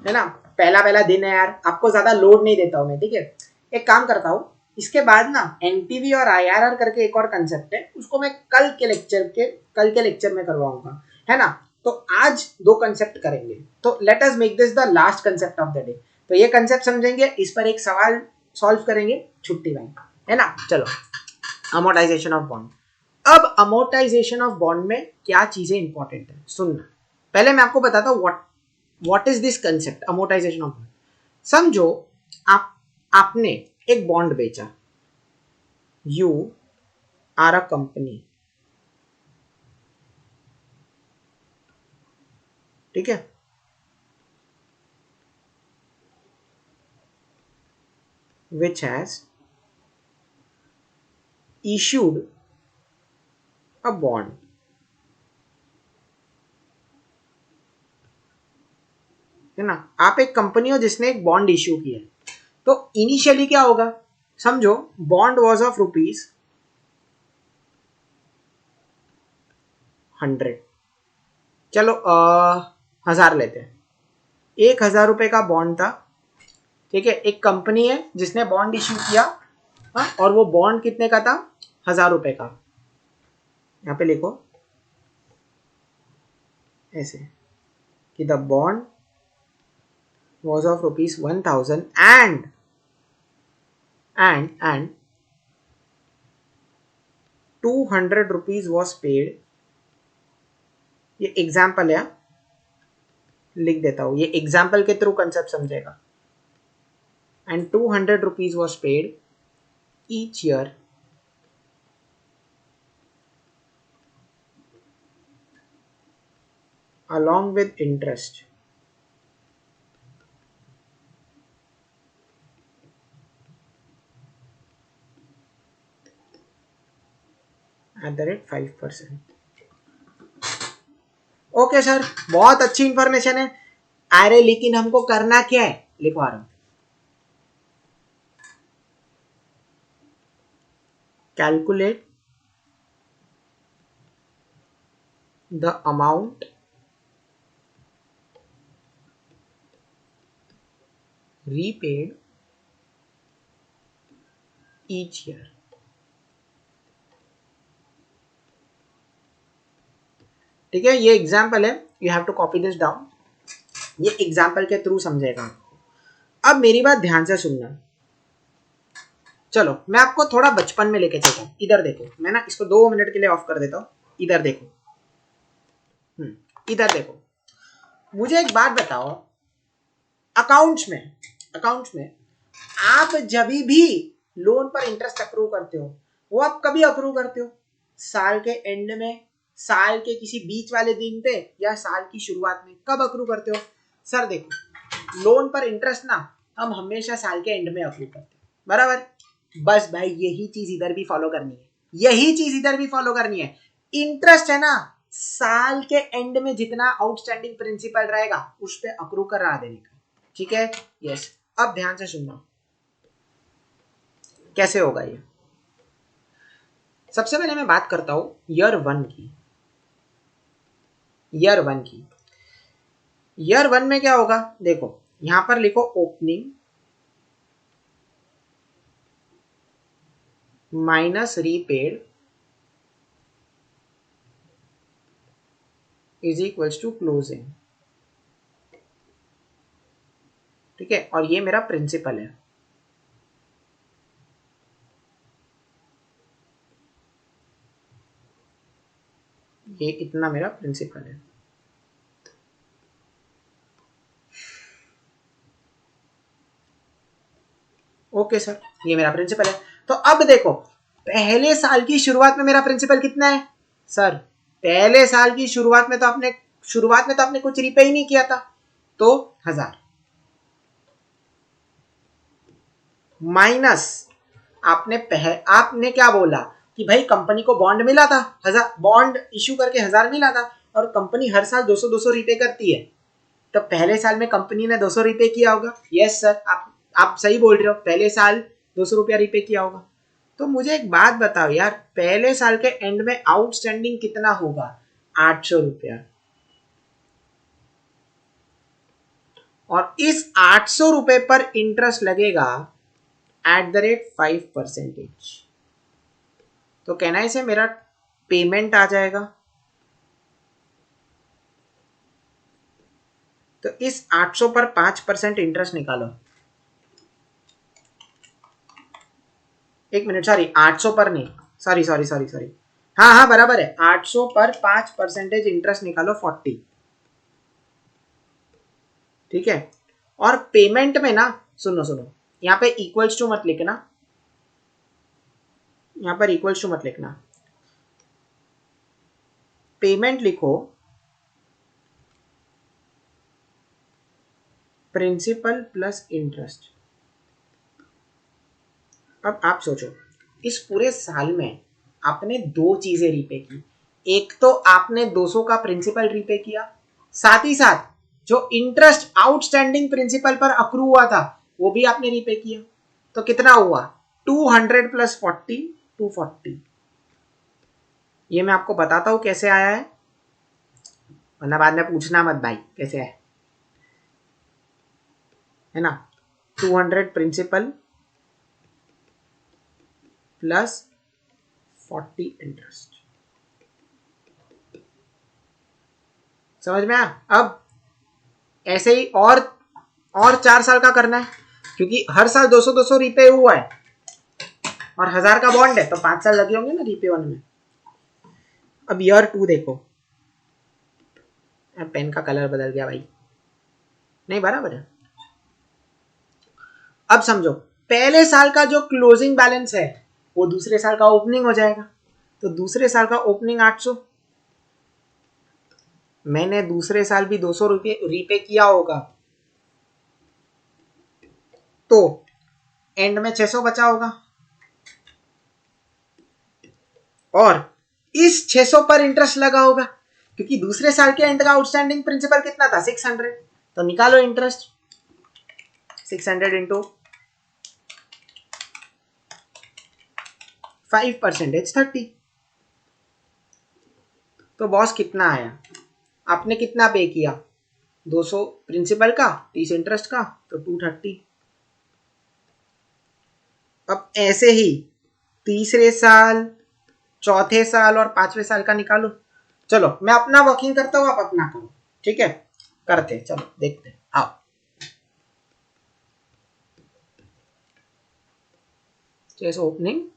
है ना. पहला पहला दिन है यार, आपको ज्यादा लोड नहीं देता हूं मैं. ठीक है? एक काम करता हूं, इसके बाद ना एनपीवी और आईआरआर करके एक और कंसेप्ट है, उसको मैं कल के लेक्चर में करवाऊंगा, है ना. तो आज दो कंसेप्ट करेंगे. तो let us make this the last concept of the day. तो ये कंसेप्ट समझेंगे, इस पर एक सवाल सॉल्व करेंगे, छुट्टी बैंक, है ना. चलो, अमोर्टाइजेशन ऑफ बॉन्ड. अब अमोर्टाइजेशन ऑफ बॉन्ड में क्या चीजें इंपॉर्टेंट है सुनना. पहले मैं आपको बताता हूँ what is this concept amortisation of bond. समझो आपने एक बॉन्ड बेचा, यू आर अ कंपनी. ठीक है? Which has issued a bond. है ना, आप एक कंपनी हो जिसने एक बॉन्ड इश्यू किया है, तो इनिशियली क्या होगा, समझो बॉन्ड वॉज ऑफ रुपीज 100, चलो 1000 लेते हैं, 1000 रुपए का बॉन्ड था, ठीक है, एक कंपनी है जिसने बॉन्ड इश्यू किया, हाँ, और वो बॉन्ड कितने का था, 1000 रुपए का, यहाँ पे लिखो ऐसे कि the bond was of rupees 1000 and 200 rupees was paid, ये एग्जाम्पल है, लिख देता हूं, ये एग्जाम्पल के थ्रू कंसेप्ट समझेगा, and 200 rupees was paid each year along with interest at the rate 5%। Okay sir, बहुत अच्छी इंफॉर्मेशन है, अरे लेकिन हमको करना क्या है, लिखवा रहा हूं, calculate the amount repaid each year। ठीक है, ये एग्जाम्पल है, you have to copy this down, ये एग्जाम्पल के थ्रू समझेगा। अब मेरी बात ध्यान से सुनना, चलो मैं आपको थोड़ा बचपन में लेके चलता हूँ, इधर देखो, मैं ना इसको 2 मिनट के लिए ऑफ कर देता हूँ, इधर देखो, इधर देखो, मुझे एक बात बताओ, अकाउंट्स में आप जब भी लोन पर इंटरेस्ट अप्रूव करते हो, वो आप कभी अप्रूव करते हो, साल के एंड में, साल के किसी बीच वाले दिन पे, या साल की शुरुआत में, कब अप्रूव करते हो? सर देखो, लोन पर इंटरेस्ट ना हम हमेशा साल के एंड में अप्रूव करते हैं, बराबर, बस भाई यही चीज इधर भी फॉलो करनी है, यही चीज इधर भी फॉलो करनी है, इंटरेस्ट है ना, साल के एंड में जितना आउटस्टैंडिंग प्रिंसिपल रहेगा उस पे अप्रूव करा देने का, ठीक है, यस। अब ध्यान से सुनना कैसे होगा ये। सबसे पहले मैं बात करता हूं ईयर 1 की, ईयर 1 की, ईयर 1 में क्या होगा, देखो यहां पर लिखो opening minus repaid is equals to closing, ठीक है, और ये मेरा प्रिंसिपल है, ये इतना मेरा प्रिंसिपल है, ओके सर, ये मेरा प्रिंसिपल है। तो अब देखो, पहले साल की शुरुआत में मेरा प्रिंसिपल कितना है, सर पहले साल की शुरुआत में तो आपने कुछ रिपे ही नहीं किया था, तो 1000 माइनस आपने क्या बोला कि भाई कंपनी को बॉन्ड मिला था, 1000 बॉन्ड इश्यू करके 1000 मिला था, और कंपनी हर साल 200 रिपे करती है, तो पहले साल में कंपनी ने 200 रिपे किया होगा, यस सर, आप सही बोल रहे हो, पहले साल 200 रुपया रिपे किया होगा। तो मुझे एक बात बताओ यार, पहले साल के एंड में आउटस्टैंडिंग कितना होगा, 800 रुपया, और इस 800 रुपए पर इंटरेस्ट लगेगा एट द रेट 5%। तो कहना है इसे मेरा पेमेंट आ जाएगा, तो इस 800 पर 5% इंटरेस्ट निकालो, एक मिनट, सॉरी 800 पर नहीं, सॉरी, हाँ बराबर है, 800 पर 5% इंटरेस्ट निकालो 40, ठीक है, और पेमेंट में ना, सुनो यहाँ पे इक्वल्स टू मत लिखना, यहाँ पर इक्वल्स टू मत लिखना, पेमेंट लिखो प्रिंसिपल प्लस इंटरेस्ट। अब आप सोचो, इस पूरे साल में आपने 2 चीजें रिपे की, एक तो आपने 200 का प्रिंसिपल रिपे किया, साथ ही साथ जो इंटरेस्ट आउटस्टैंडिंग प्रिंसिपल पर अक्रू हुआ था वो भी आपने रीपे किया, तो कितना हुआ 200 प्लस 40 240। ये मैं आपको बताता हूं कैसे आया है, वरना बाद में पूछना मत भाई कैसे है ना। 200 प्रिंसिपल प्लस 40 इंटरेस्ट, समझ में आया। अब ऐसे ही और 4 साल का करना है, क्योंकि हर साल 200 रीपे हुआ है और 1000 का बॉन्ड है, तो 5 साल लगे होंगे ना रीपे होने में। अब ईयर 2 देखो, पेन का कलर बदल गया भाई, नहीं बराबर है। अब समझो पहले साल का जो क्लोजिंग बैलेंस है वो दूसरे साल का ओपनिंग हो जाएगा, तो दूसरे साल का ओपनिंग 800, मैंने दूसरे साल भी 200 रुपये रीपे किया होगा, तो एंड में 600 बचा होगा, और इस 600 पर इंटरेस्ट लगा होगा, क्योंकि दूसरे साल के एंड का आउटस्टैंडिंग प्रिंसिपल कितना था 600, तो निकालो इंटरेस्ट 600 इंटू 5% 30। तो बॉस कितना आया, आपने कितना पे किया 200 प्रिंसिपल का 30 इंटरेस्ट का, तो 230। अब ऐसे ही तीसरे साल, चौथे साल और 5वें साल का निकालो। चलो मैं अपना वर्किंग करता हूं, आप अपना करो, ठीक है करते, चलो देखते आओ। जैसे ओपनिंग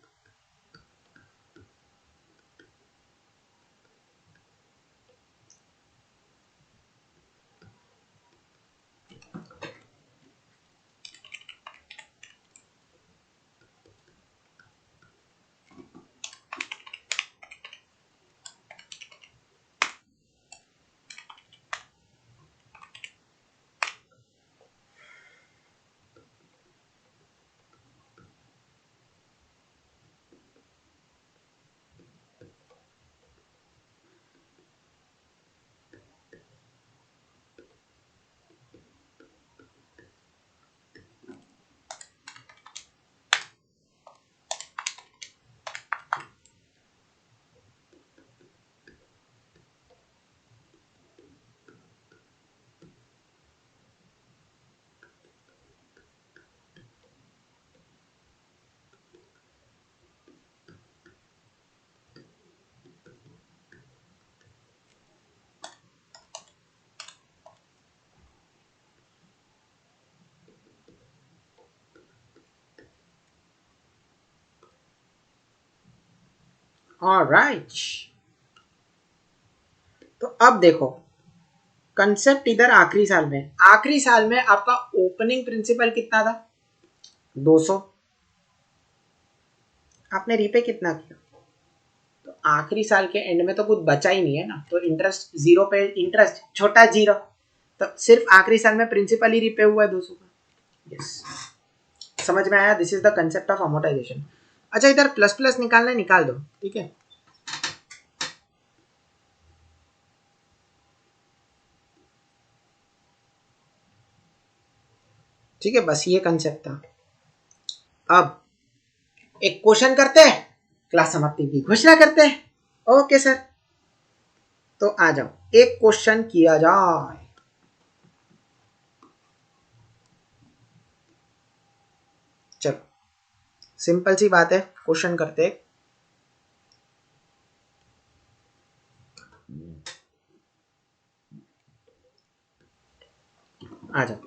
ऑलराइट। तो अब देखो कंसेप्ट इधर आखिरी साल में, आखिरी साल में आपका ओपनिंग प्रिंसिपल कितना था 200, आपने रीपे कितना किया, तो आखिरी साल के एंड में तो कुछ बचा ही नहीं है ना, तो इंटरेस्ट जीरो पे, इंटरेस्ट छोटा जीरो, तो सिर्फ आखिरी साल में प्रिंसिपल ही रीपे हुआ है 200 का। यस समझ में आया, this is the concept of amortisation. अच्छा इधर प्लस प्लस निकालना है, निकाल दो, ठीक है ठीक है, बस ये कंसेप्ट था। अब एक क्वेश्चन करते हैं, क्लास समाप्ति की घोषणा करते हैं। ओके सर, तो आ जाओ एक क्वेश्चन किया जाए। चलो सिंपल सी बात है, क्वेश्चन करते हैं। आ जाओ।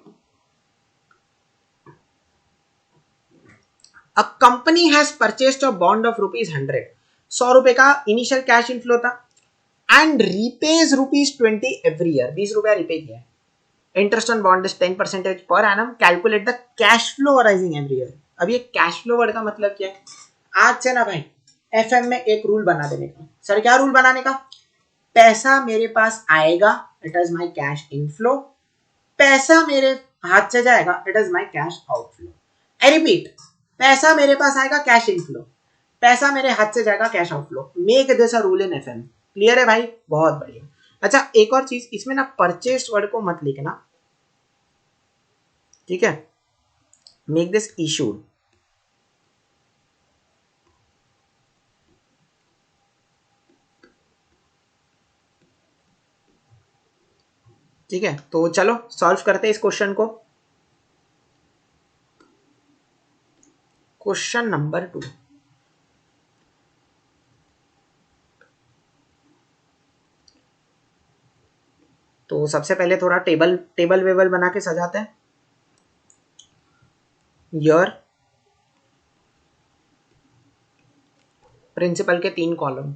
A company has purchased a bond of ₹100, 100 का इनिशियल कैश इनफ्लो था, एंड रीपेज ₹20 एवरी ईयर, 20 रुपया रीपे किया है। Interest on bond is 10% per annum, calculate the cash flow arising every year. अब ये कैश फ्लो वर्ड का मतलब क्या है, आज से ना भाई एफएम में एक रूल बना देने का। सर क्या रूल बनाने का, पैसा मेरे पास आएगा, it is my cash inflow, पैसा मेरे हाथ से जाएगा, it is my cash outflow. I repeat, पैसा मेरे पास आएगा कैश इनफ्लो, पैसा मेरे हाथ से जाएगा cash outflow. Make this a rule in FM. Clear है भाई, बहुत बढ़िया। अच्छा एक और चीज, इसमें ना परचेस्ड वर्ड को मत लिखना, ठीक है, मेक दिस इशूड। ठीक है, तो चलो सॉल्व करते हैं इस क्वेश्चन को। Question number 2। तो सबसे पहले थोड़ा टेबल टेबल वेबल बना के सजाते हैं। ईयर, प्रिंसिपल के 3 कॉलम,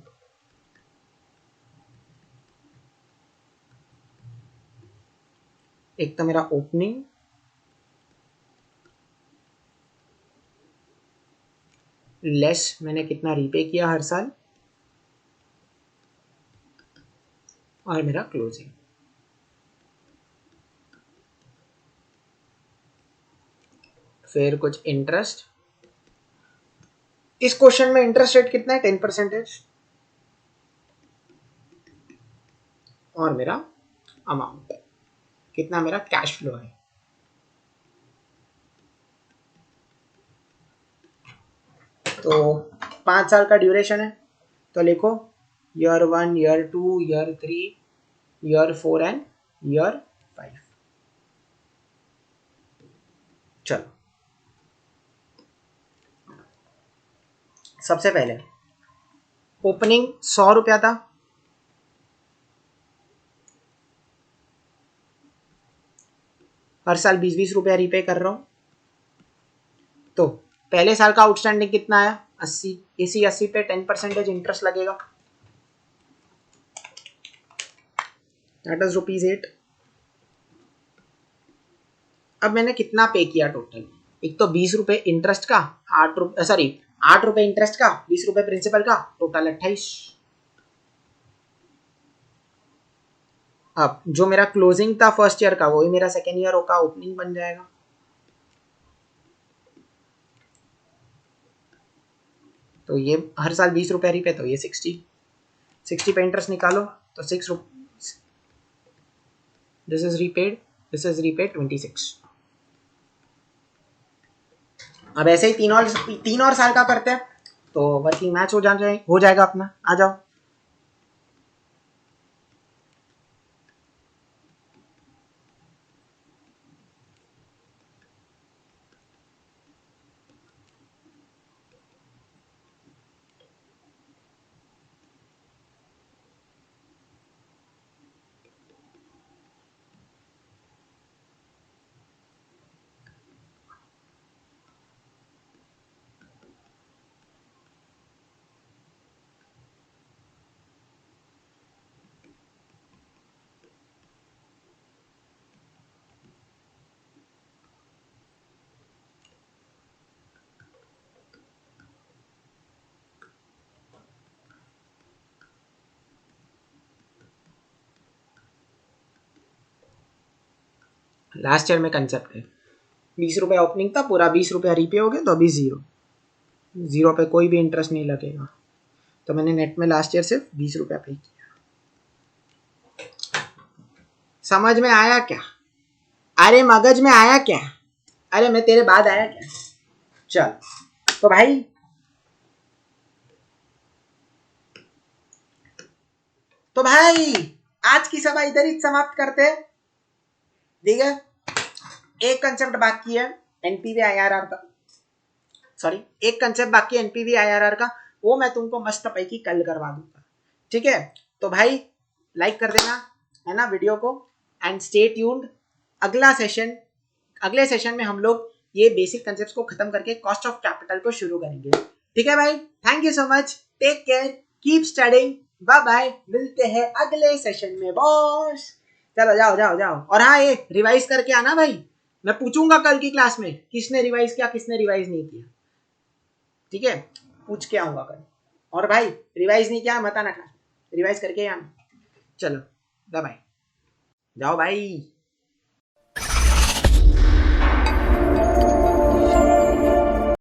एक तो मेरा ओपनिंग, लेस मैंने कितना रीपे किया हर साल, और मेरा क्लोजिंग। फिर कुछ इंटरेस्ट। इस क्वेश्चन में इंटरेस्ट रेट कितना है, 10%। और मेरा अमाउंट कितना, मेरा कैश फ्लो है। तो 5 साल का ड्यूरेशन है, तो लिखो year 1, year 2, year 3, year 4 and year 5। चलो सबसे पहले ओपनिंग 100 रुपया था, हर साल 20-20 रुपया रीपे कर रहा हूं। तो पहले साल का आउटस्टैंडिंग कितना आया, 80। इसी 80 पे 10% इंटरेस्ट लगेगा, दैट इज ₹8। अब मैंने कितना पे किया टोटल, एक तो 20 रुपए इंटरेस्ट का, 8 रुपए, सॉरी 8 रुपए इंटरेस्ट का, 20 रुपए प्रिंसिपल का, टोटल 28। अब जो मेरा क्लोजिंग था फर्स्ट ईयर का, वही मेरा सेकेंड ईयर का ओपनिंग बन जाएगा। तो ये हर साल 20 रुपए रीपे, तो ये 60 पे इंटरेस्ट निकालो, तो 6 this is repaid, this is repaid 26। अब ऐसे ही 3 और साल का करते हैं, तो वर्किंग मैच हो जाएगा अपना। आ जाओ। लास्ट ईयर में कंसेप्ट है, 20 रुपए ओपनिंग था, पूरा 20 रुपया रीपे हो गया, तो अभी जीरो पे कोई भी इंटरेस्ट नहीं लगेगा। तो मैंने नेट में लास्ट ईयर सिर्फ 20 रुपया पे किया। समझ में आया क्या? अरे मगज में आया क्या? अरे मैं तेरे बाद आया क्या? चल तो भाई आज की सभा इधर ही समाप्त करते हैं। ठीक है, एक कंसेप्ट बाकी है एनपीवी आईआरआर का, सॉरी एक कंसेप्ट बाकी है एनपीवी आईआरआर का, वो मैं तुमको मस्त पैकी कल करवा दूंगा। ठीक है, तो भाई लाइक कर देना है ना वीडियो को, एंड स्टे ट्यून्ड। अगले सेशन में हम लोग ये बेसिक कंसेप्ट्स को खत्म करके कॉस्ट ऑफ कैपिटल को शुरू करेंगे। ठीक है भाई, thank you so much, take care, keep studying, bye bye, मिलते हैं अगले सेशन में बॉस। चलो जाओ जाओ जाओ, और हाँ ये रिवाइज करके आना भाई, मैं पूछूंगा कल की क्लास में किसने रिवाइज किया किसने रिवाइज नहीं किया। ठीक है, पूछ के आऊंगा कल। और भाई रिवाइज नहीं किया मत आना क्लास, रिवाइज करके आना। चलो बाय बाय, जाओ भाई।